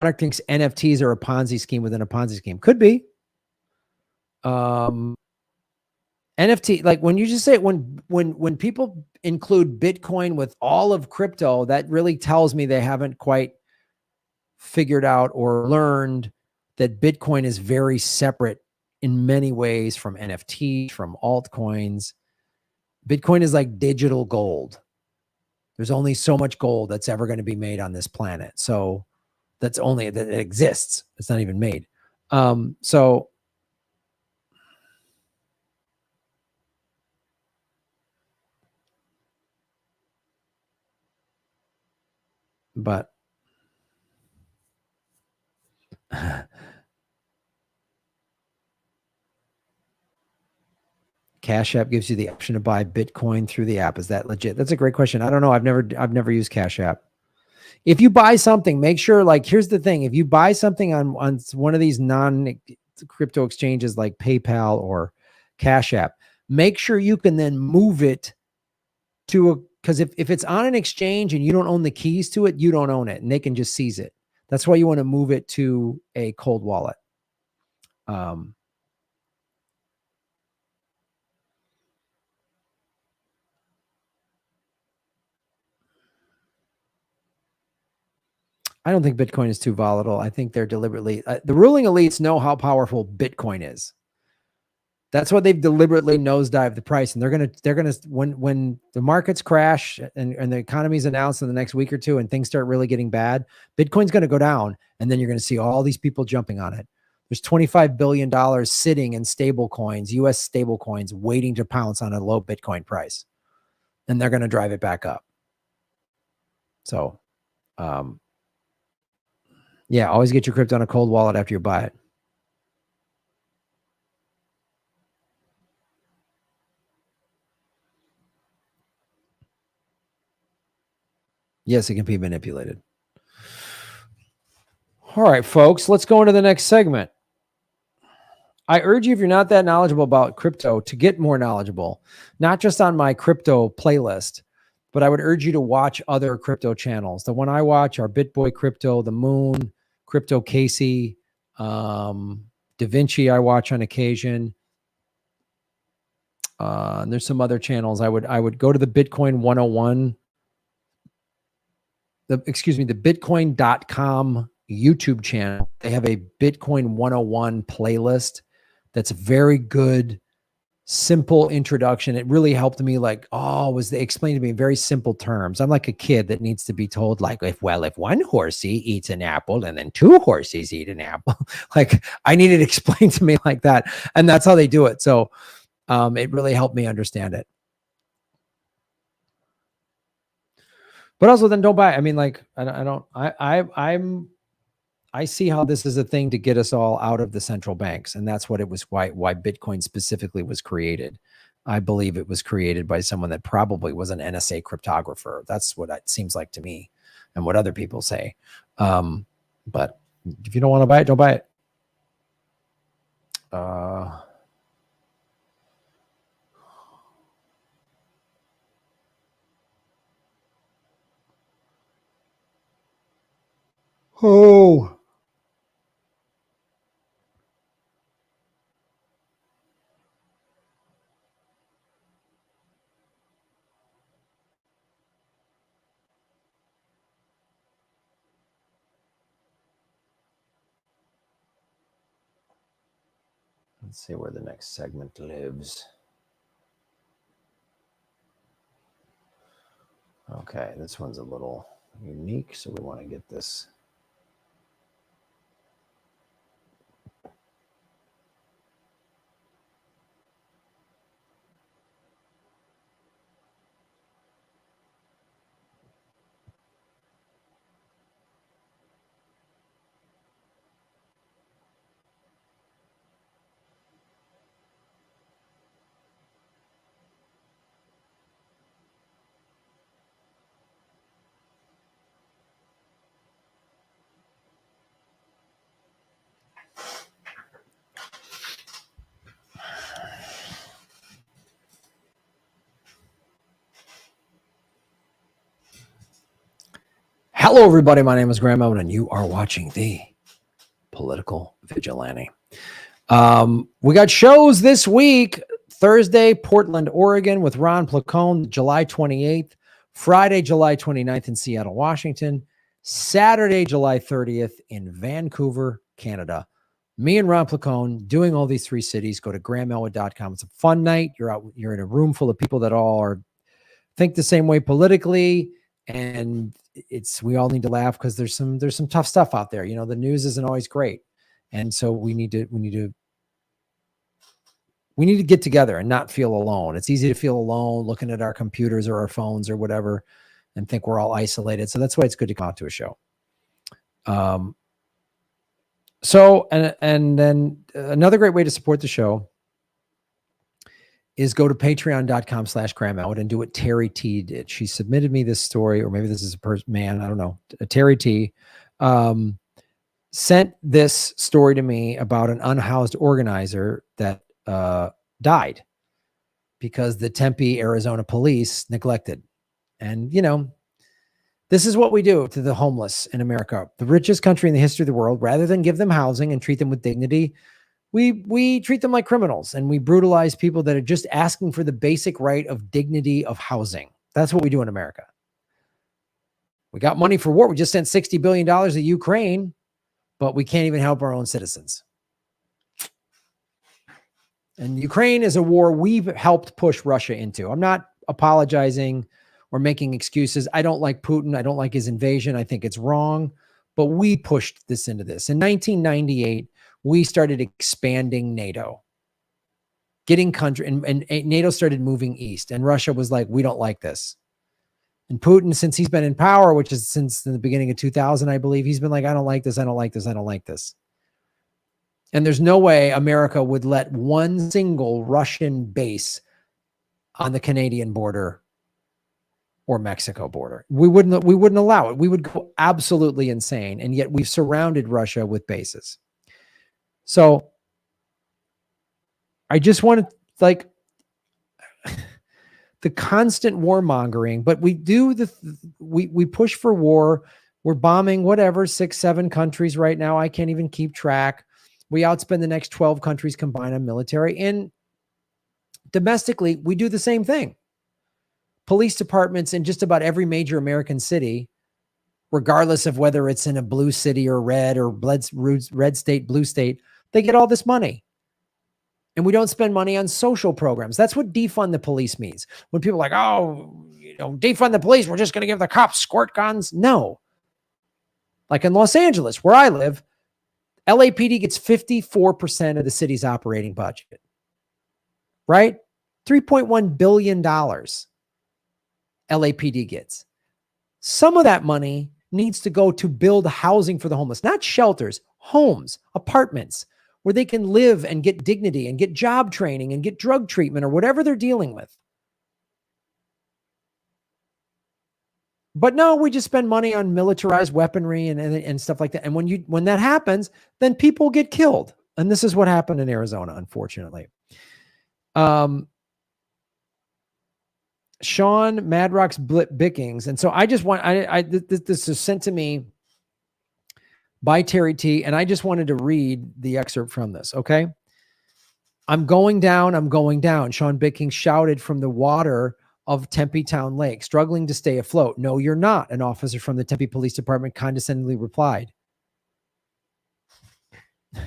Product thinks NFTs are a Ponzi scheme within a Ponzi scheme. Could be. NFT, like when you just say when people include Bitcoin with all of crypto, that really tells me they haven't quite figured out or learned that Bitcoin is very separate in many ways from NFT, from altcoins. Bitcoin is like digital gold. There's only so much gold that's ever going to be made on this planet. So that's only that it exists. It's not even made. So But Cash App gives you the option to buy Bitcoin through the app. Is that legit? That's a great question. I don't know. I've never used Cash App. If you buy something, make sure, like, here's the thing. If you buy something on one of these non-crypto exchanges like PayPal or Cash App, make sure you can then move it to a, because if it's on an exchange and you don't own the keys to it, you don't own it and they can just seize it. That's why you want to move it to a cold wallet. I don't think Bitcoin is too volatile. I think they're deliberately, the ruling elites know how powerful Bitcoin is. That's why they've deliberately nosedived the price. And they're going to, when the markets crash and the economy's announced in the next week or two and things start really getting bad, Bitcoin's going to go down. And then you're going to see all these people jumping on it. There's $25 billion sitting in stable coins, US stable coins, waiting to pounce on a low Bitcoin price. And they're going to drive it back up. So, yeah, always get your crypto on a cold wallet after you buy it. Yes, it can be manipulated. All right, folks, let's go into the next segment. I urge you, if you're not that knowledgeable about crypto, to get more knowledgeable, not just on my crypto playlist, but I would urge you to watch other crypto channels. The one I watch are BitBoy Crypto, The Moon, Crypto Casey, Da Vinci I watch on occasion. And there's some other channels. I would go to the Bitcoin 101, the Bitcoin.com YouTube channel. They have a Bitcoin 101 playlist that's a very good, simple introduction. It really helped me, like, they explained to me in very simple terms. I'm like a kid that needs to be told, like, if one horsey eats an apple and then two horses eat an apple, like, I need it explained to me like that. And that's how they do it. So it really helped me understand it. But also then don't buy it. I mean, like, I see how this is a thing to get us all out of the central banks. And that's what it was, why Bitcoin specifically was created. I believe it was created by someone that probably was an NSA cryptographer. That's what it seems like to me and what other people say. But if you don't want to buy it, don't buy it. Let's see where the next segment lives. Okay, this one's a little unique, so we want to get this. Hello, everybody. My name is Graham Owen, and you are watching the Political Vigilante. We got shows this week. Thursday, Portland, Oregon, with Ron Placone, July 28th. Friday, July 29th in Seattle, Washington. Saturday, July 30th in Vancouver, Canada. Me and Ron Placone doing all these three cities. Go to grahamelwood.com. It's a fun night. You're in a room full of people that all think the same way politically, and we all need to laugh because there's some tough stuff out there. You know, the news isn't always great, and so we need to get together and not feel alone. It's easy to feel alone looking at our computers or our phones or whatever. and think we're all isolated. So that's why it's good to come out to a show. So, and then another great way to support the show is go to patreon.com/Cram-Out and do what Terry T did. She submitted me this story, or maybe this is a man, I don't know. Terry T sent this story to me about an unhoused organizer that died because the Tempe, Arizona police neglected. And, you know, this is what we do to the homeless in America, the richest country in the history of the world. Rather than give them housing and treat them with dignity, we treat them like criminals, and we brutalize people that are just asking for the basic right of dignity of housing. That's what we do in America. We got money for war. We just sent $60 billion to Ukraine, but we can't even help our own citizens. And Ukraine is a war we've helped push Russia into. I'm not apologizing or making excuses. I don't like Putin. I don't like his invasion. I think it's wrong, but we pushed this into this. In 1998, we started expanding NATO, getting country, and NATO started moving east. And Russia was like, we don't like this. And Putin, since he's been in power, which is since the beginning of 2000, I believe, he's been like, I don't like this. I don't like this. I don't like this. And there's no way America would let one single Russian base on the Canadian border or Mexico border. We wouldn't allow it. We would go absolutely insane. And yet we've surrounded Russia with bases. So I just want to, like, the constant warmongering, but we do we push for war. We're bombing whatever, 6, 7 countries right now. I can't even keep track. We outspend the next 12 countries combined on military. And domestically, we do the same thing. Police departments in just about every major American city, regardless of whether it's in a blue city or red state, blue state, they get all this money. And we don't spend money on social programs. That's what defund the police means. When people are like, oh, you know, defund the police, we're just going to give the cops squirt guns. No. Like in Los Angeles, where I live, LAPD gets 54% of the city's operating budget, right? $3.1 billion LAPD gets. Some of that money needs to go to build housing for the homeless, not shelters, homes, apartments, where they can live and get dignity and get job training and get drug treatment or whatever they're dealing with. But no, we just spend money on militarized weaponry and stuff like that. And when that happens, then people get killed. And this is what happened in Arizona, unfortunately. Sean Madrox Bickings. And so I just want, this is sent to me by Terry T. And I just wanted to read the excerpt from this. Okay. I'm going down. Sean Bickings shouted from the water of Tempe Town Lake, struggling to stay afloat. No, you're not, an officer from the Tempe Police Department condescendingly replied. So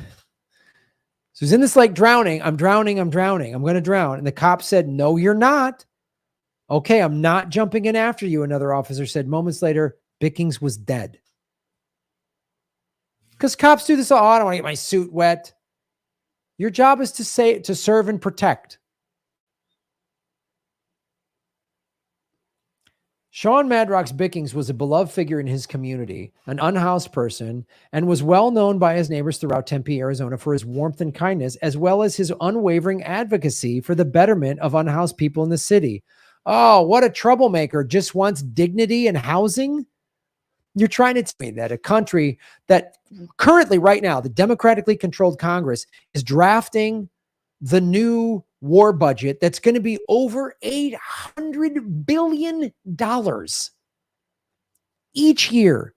he's in this lake drowning. I'm drowning. I'm going to drown. And the cop said, no, you're not. Okay, I'm not jumping in after you, another officer said. Moments later, Bickings was dead. Because cops do this. Oh, I don't want to get my suit wet. Your job is to serve and protect. Sean Madrox Bickings was a beloved figure in his community, an unhoused person, and was well known by his neighbors throughout Tempe, Arizona for his warmth and kindness, as well as his unwavering advocacy for the betterment of unhoused people in the city. Oh, what a troublemaker, just wants dignity and housing? You're trying to tell me that a country that currently right now, the democratically controlled Congress is drafting the new war budget that's going to be over $800 billion each year.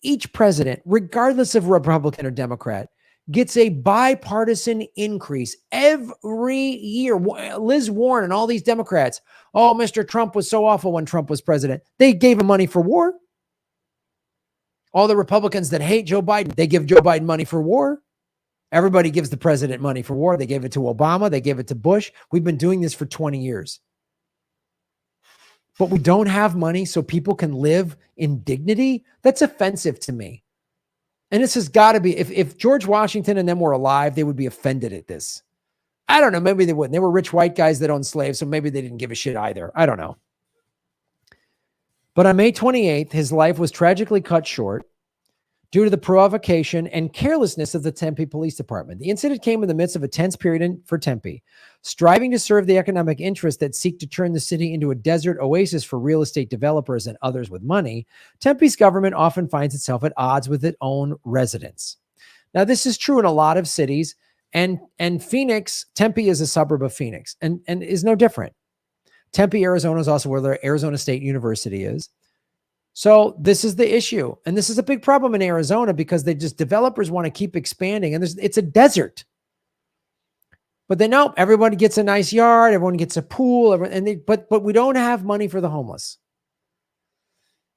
Each president, regardless of Republican or Democrat, gets a bipartisan increase every year. Liz Warren and all these Democrats, oh, Mr. Trump was so awful when Trump was president. They gave him money for war. All the Republicans that hate Joe Biden, they give Joe Biden money for war. Everybody gives the president money for war. They gave it to Obama. They gave it to Bush. We've been doing this for 20 years. But we don't have money so people can live in dignity. That's offensive to me. And this has got to be, if George Washington and them were alive, they would be offended at this. I don't know. Maybe they wouldn't. They were rich white guys that owned slaves, so maybe they didn't give a shit either. I don't know. But on May 28th, his life was tragically cut short due to the provocation and carelessness of the Tempe Police Department. The incident came in the midst of a tense period for Tempe. Striving to serve the economic interests that seek to turn the city into a desert oasis for real estate developers and others with money, Tempe's government often finds itself at odds with its own residents. Now, this is true in a lot of cities, and Phoenix, Tempe is a suburb of Phoenix and is no different. Tempe, Arizona is also where the Arizona State University is. So this is the issue. And this is a big problem in Arizona because developers want to keep expanding, and it's a desert. But they know everybody gets a nice yard, everyone gets a pool, but we don't have money for the homeless.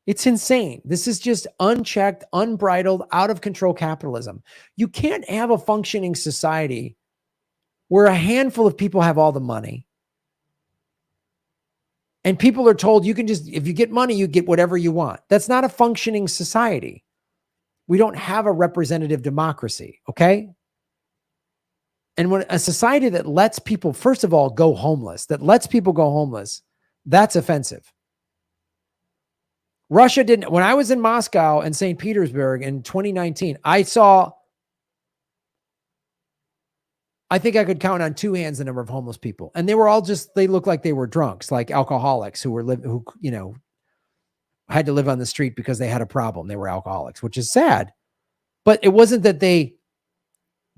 It's insane. This is just unchecked, unbridled, out of control capitalism. You can't have a functioning society where a handful of people have all the money. And people are told you can just, if you get money, you get whatever you want. That's not a functioning society. We don't have a representative democracy, okay? And when a society that lets people, first of all, go homeless, that's offensive. Russia didn't, when I was in Moscow and St. Petersburg in 2019, I think I could count on two hands the number of homeless people. And they were all they looked like they were drunks, like alcoholics who had to live on the street because they had a problem. They were alcoholics, which is sad. But it wasn't that they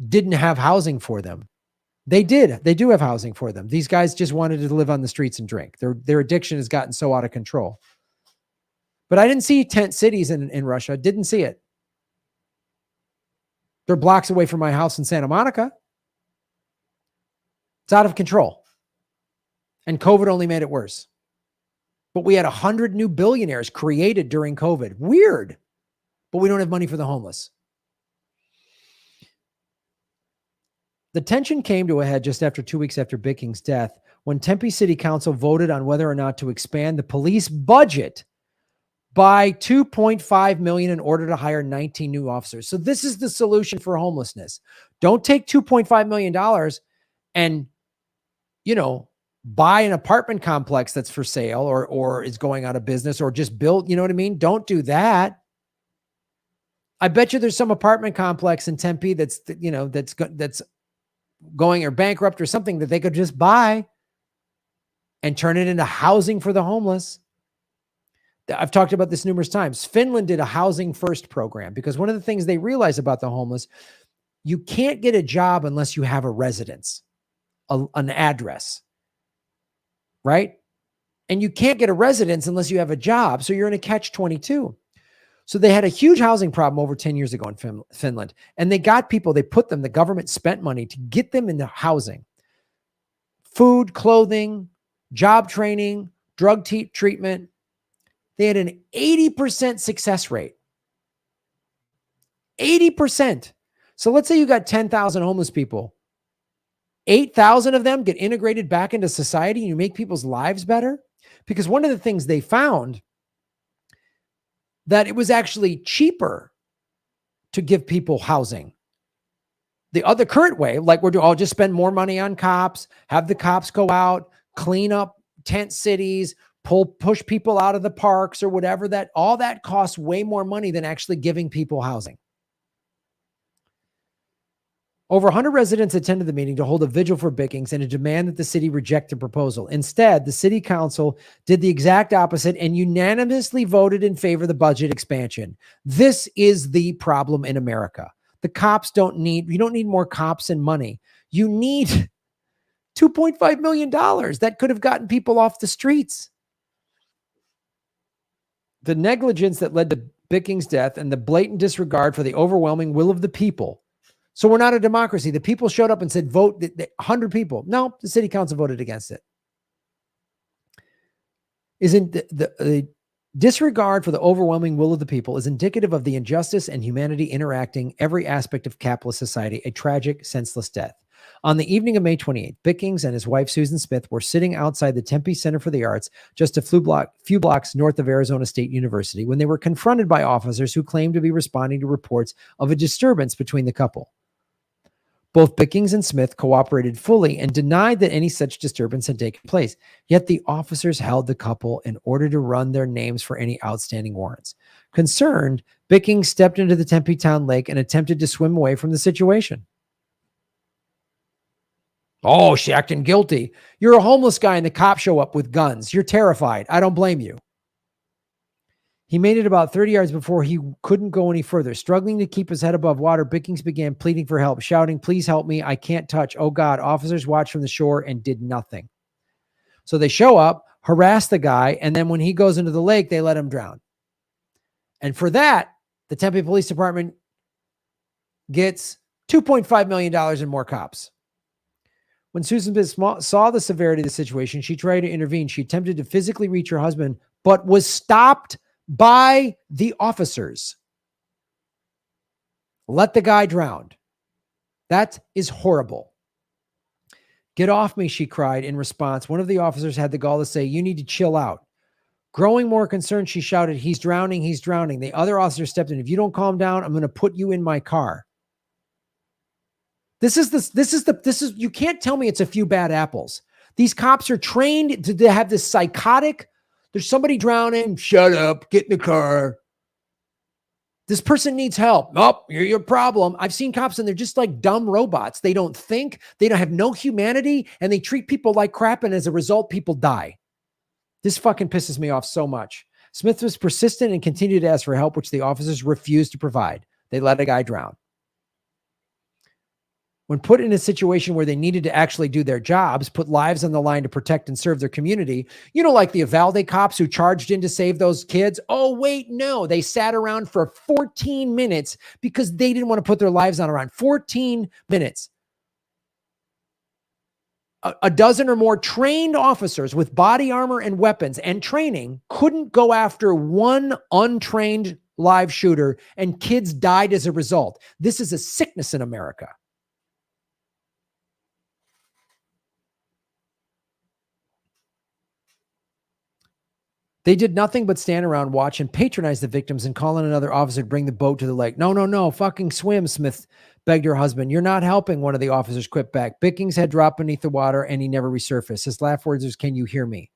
didn't have housing for them. They did. They do have housing for them. These guys just wanted to live on the streets and drink. Their addiction has gotten so out of control. But I didn't see tent cities in Russia. Didn't see it. They're blocks away from my house in Santa Monica. It's out of control. And COVID only made it worse. But we had 100 new billionaires created during COVID. Weird. But we don't have money for the homeless. The tension came to a head just after 2 weeks after Bicking's death, when Tempe City Council voted on whether or not to expand the police budget by $2.5 million in order to hire 19 new officers. So this is the solution for homelessness. Don't take $2.5 million and, buy an apartment complex that's for sale or is going out of business, or just build, you know what I mean? Don't do that. I bet you there's some apartment complex in Tempe that's going or bankrupt or something that they could just buy and turn it into housing for the homeless. I've talked about this numerous times. Finland did a housing first program because one of the things they realized about the homeless, you can't get a job unless you have a residence, an address, right? And you can't get a residence unless you have a job. So you're in a catch-22. So they had a huge housing problem over 10 years ago in Finland. And they got people, the government spent money to get them into housing, food, clothing, job training, drug treatment. They had an 80% success rate. 80%. So let's say you got 10,000 homeless people. 8,000 of them get integrated back into society and you make people's lives better. Because one of the things they found, that it was actually cheaper to give people housing. The other current way, like we're doing, I'll just spend more money on cops, have the cops go out, clean up tent cities, push people out of the parks or whatever, all that costs way more money than actually giving people housing. Over 100 residents attended the meeting to hold a vigil for Bickings and to demand that the city reject the proposal. Instead, the city council did the exact opposite and unanimously voted in favor of the budget expansion. This is the problem in America. You don't need more cops and money. You need $2.5 million that could have gotten people off the streets. The negligence that led to Bicking's death and the blatant disregard for the overwhelming will of the people. So we're not a democracy. The people showed up and said, vote, 100 people. No, the city council voted against it. The disregard for the overwhelming will of the people is indicative of the injustice and humanity interacting every aspect of capitalist society, a tragic, senseless death. On the evening of May 28th, Bickings and his wife, Susan Smith, were sitting outside the Tempe Center for the Arts, just a few blocks north of Arizona State University, when they were confronted by officers who claimed to be responding to reports of a disturbance between the couple. Both Bickings and Smith cooperated fully and denied that any such disturbance had taken place. Yet the officers held the couple in order to run their names for any outstanding warrants. Concerned, Bickings stepped into the Tempe Town Lake and attempted to swim away from the situation. Oh, she's acting guilty. You're a homeless guy and the cops show up with guns. You're terrified. I don't blame you. He made it about 30 yards before he couldn't go any further. Struggling to keep his head above water, Bickings began pleading for help, shouting, "Please help me. I can't touch. Oh God." Officers watched from the shore and did nothing. So they show up, harass the guy, and then when he goes into the lake, they let him drown. And for that, the Tempe Police Department gets $2.5 million and more cops. When Susan Smith saw the severity of the situation, she tried to intervene. She attempted to physically reach her husband, but was stopped by the officers. Let the guy drown. That is horrible. "Get off me," she cried in response. One of the officers had the gall to say, "You need to chill out." Growing more concerned, she shouted, "He's drowning, he's drowning." The other officer stepped in. "If you don't calm down, I'm going to put you in my car." This is, you can't tell me it's a few bad apples. These cops are trained to have this psychotic, there's somebody drowning, shut up, get in the car. This person needs help. Oh, you're your problem. I've seen cops and they're just like dumb robots. They don't think, they don't have no humanity, and they treat people like crap. And as a result, people die. This fucking pisses me off so much. Smith was persistent and continued to ask for help, which the officers refused to provide. They let a guy drown. When put in a situation where they needed to actually do their jobs, put lives on the line to protect and serve their community, like the Uvalde cops who charged in to save those kids. Oh, wait, no. They sat around for 14 minutes because they didn't want to put their lives on around 14 minutes. A dozen or more trained officers with body armor and weapons and training couldn't go after one untrained live shooter, and kids died as a result. This is a sickness in America. They did nothing but stand around, watch, and patronize the victims and call on another officer to bring the boat to the lake. No, fucking swim, Smith begged her husband. "You're not helping," one of the officers quipped back. Bickings had dropped beneath the water and he never resurfaced. His last words was, "Can you hear me?"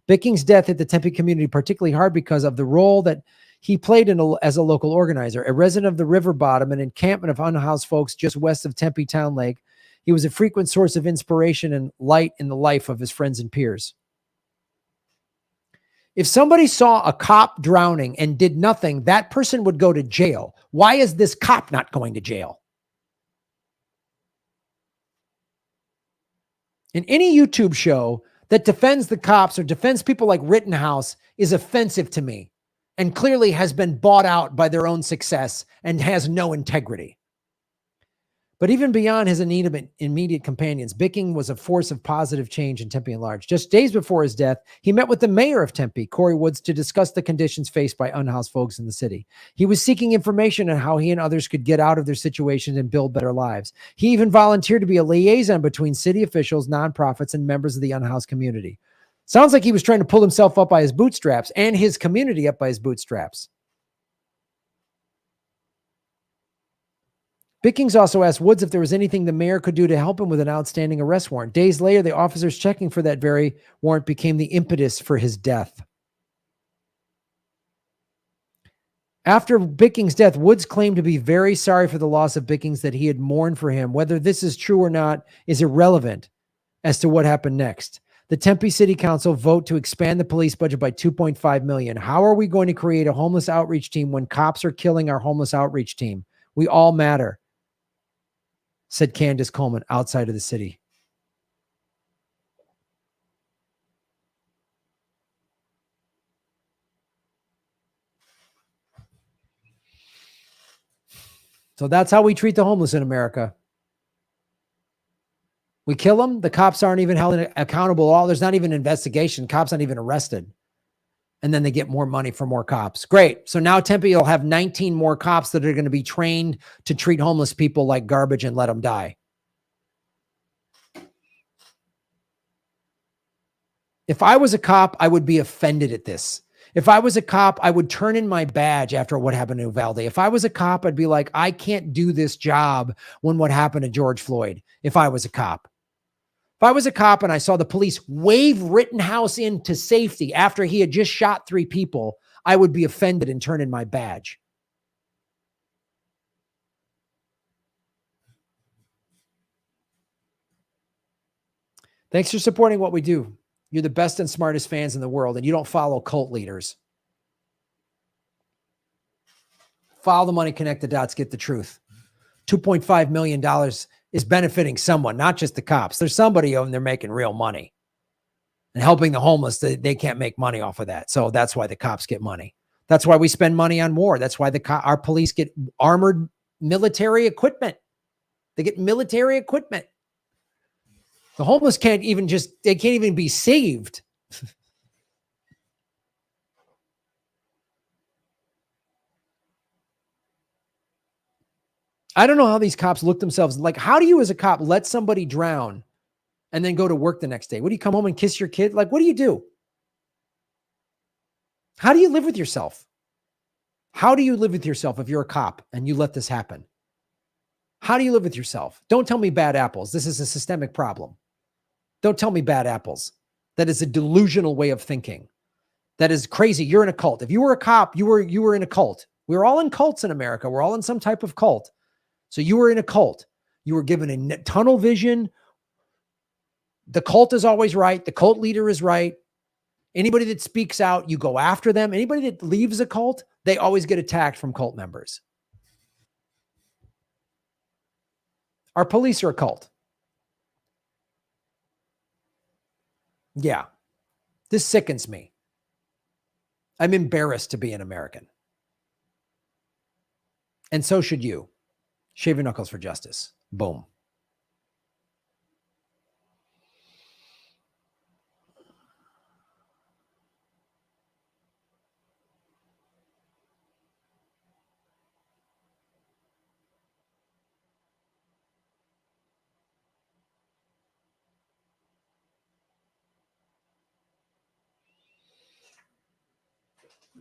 Bickings' death hit the Tempe community particularly hard because of the role that he played as a local organizer. A resident of the river bottom, an encampment of unhoused folks just west of Tempe Town Lake, he was a frequent source of inspiration and light in the life of his friends and peers. If somebody saw a cop drowning and did nothing, that person would go to jail. Why is this cop not going to jail? And any YouTube show that defends the cops or defends people like Rittenhouse is offensive to me and clearly has been bought out by their own success and has no integrity. But even beyond his immediate companions, Bicking was a force of positive change in Tempe at large. Just days before his death, he met with the mayor of Tempe, Corey Woods, to discuss the conditions faced by unhoused folks in the city. He was seeking information on how he and others could get out of their situations and build better lives. He even volunteered to be a liaison between city officials, nonprofits, and members of the unhoused community. Sounds like he was trying to pull himself up by his bootstraps and his community up by his bootstraps. Bickings also asked Woods if there was anything the mayor could do to help him with an outstanding arrest warrant. Days later, the officers checking for that very warrant became the impetus for his death. After Bickings' death, Woods claimed to be very sorry for the loss of Bickings, that he had mourned for him. Whether this is true or not is irrelevant as to what happened next. The Tempe City Council vote to expand the police budget by $2.5 million. How are we going to create a homeless outreach team when cops are killing our homeless outreach team? We all matter, said Candace Coleman outside of the city. So that's how we treat the homeless in America. We kill them. The cops aren't even held accountable at all. There's not even an investigation. Cops aren't even arrested. And then they get more money for more cops. Great. So now Tempe will have 19 more cops that are going to be trained to treat homeless people like garbage and let them die. If I was a cop, I would be offended at this. If I was a cop, I would turn in my badge after what happened to Uvalde. If I was a cop, I'd be like, I can't do this job when what happened to George Floyd, if I was a cop. If I was a cop and I saw the police wave Rittenhouse into safety after he had just shot 3 people, I would be offended and turn in my badge. Thanks for supporting what we do. You're the best and smartest fans in the world, and you don't follow cult leaders. Follow the money, connect the dots, get the truth. $2.5 million is benefiting someone, not just the cops. There's somebody of them, they're making real money. And helping the homeless, they can't make money off of that. So that's why the cops get money. That's why we spend money on war. That's why our police get armored military equipment. They get military equipment. The homeless can't even be saved. I don't know how these cops look themselves. Like, how do you as a cop let somebody drown and then go to work the next day? What do you come home and kiss your kid? Like, what do you do? How do you live with yourself? How do you live with yourself if you're a cop and you let this happen? How do you live with yourself? Don't tell me bad apples. This is a systemic problem. Don't tell me bad apples. That is a delusional way of thinking. That is crazy. You're in a cult. If you were a cop, you were in a cult. We're all in cults in America. We're all in some type of cult. So you were in a cult. You were given a tunnel vision. The cult is always right. The cult leader is right. Anybody that speaks out, you go after them. Anybody that leaves a cult, they always get attacked from cult members. Our police are a cult. Yeah. This sickens me. I'm embarrassed to be an American. And so should you. Shave your knuckles for justice. Boom.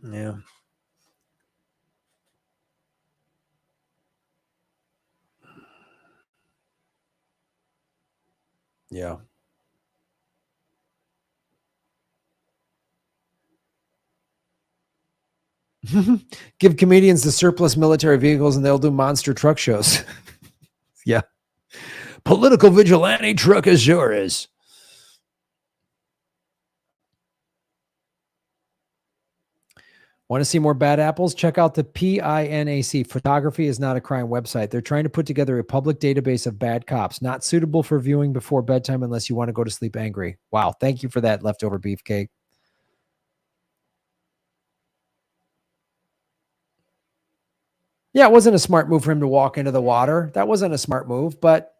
Yeah. Yeah. Give comedians the surplus military vehicles and they'll do monster truck shows. Yeah. Political vigilante truck is yours. Want to see more bad apples? Check out the PINAC. Photography is not a crime website. They're trying to put together a public database of bad cops, not suitable for viewing before bedtime unless you want to go to sleep angry. Wow. Thank you for that, leftover beefcake. Yeah, it wasn't a smart move for him to walk into the water. That wasn't a smart move, but.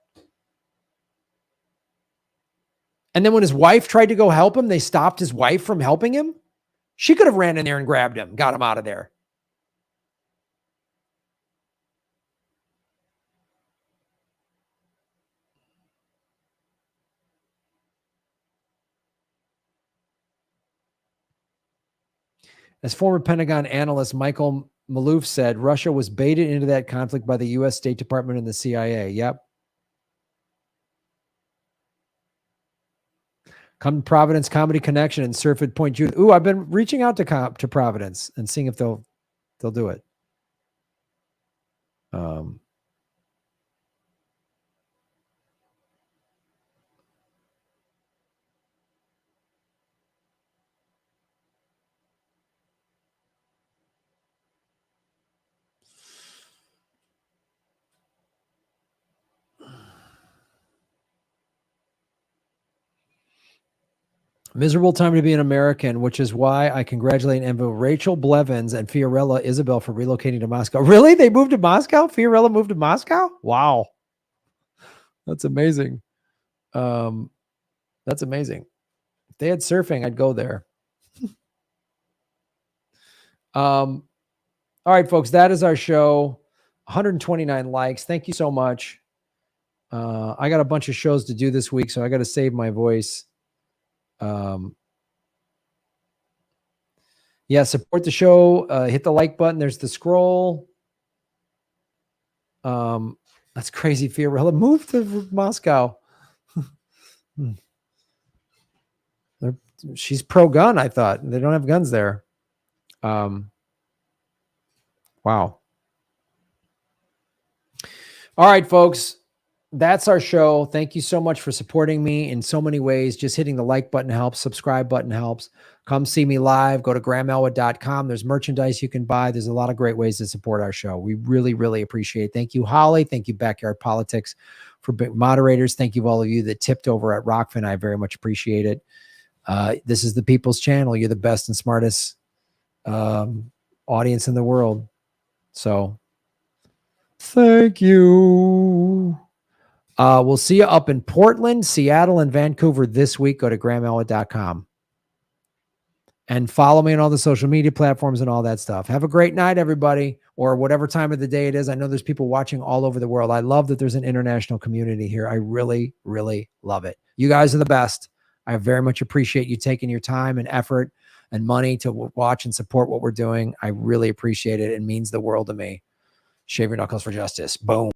And then when his wife tried to go help him, they stopped his wife from helping him. She could have ran in there and grabbed him, got him out of there. As former Pentagon analyst Michael Maloof said, Russia was baited into that conflict by the U.S. State Department and the CIA. Yep. Come to Providence Comedy Connection and surf at Point Judith. Ooh, I've been reaching out to Providence and seeing if they'll do it. Miserable time to be an American, which is why I congratulate and envy Rachel Blevins and Fiorella Isabel for relocating to Moscow. Really? They moved to Moscow? Fiorella moved to Moscow? Wow. That's amazing. That's amazing. If they had surfing, I'd go there. All right, folks, that is our show. 129 likes. Thank you so much. I got a bunch of shows to do this week, so I got to save my voice. Yeah, support the show. Hit the like button. There's the scroll. That's crazy. Fiorella moved to Moscow. She's pro-gun, I thought. They don't have guns there. Wow. All right, folks. That's our show. Thank you so much for supporting me in so many ways. Just hitting the like button helps. Subscribe button helps. Come see me live. Go to grahamelwood.com. There's merchandise you can buy. There's a lot of great ways to support our show. We really, really appreciate it. Thank you, Holly. Thank you, Backyard Politics, for moderators. Thank you, all of you that tipped over at Rockfin. I very much appreciate it. This is the people's channel. You're the best and smartest audience in the world. So thank you. We'll see you up in Portland, Seattle, and Vancouver this week. Go to grahamelwood.com and follow me on all the social media platforms and all that stuff. Have a great night, everybody, or whatever time of the day it is. I know there's people watching all over the world. I love that there's an international community here. I really, really love it. You guys are the best. I very much appreciate you taking your time and effort and money to watch and support what we're doing. I really appreciate it. It means the world to me. Shave your knuckles for justice. Boom.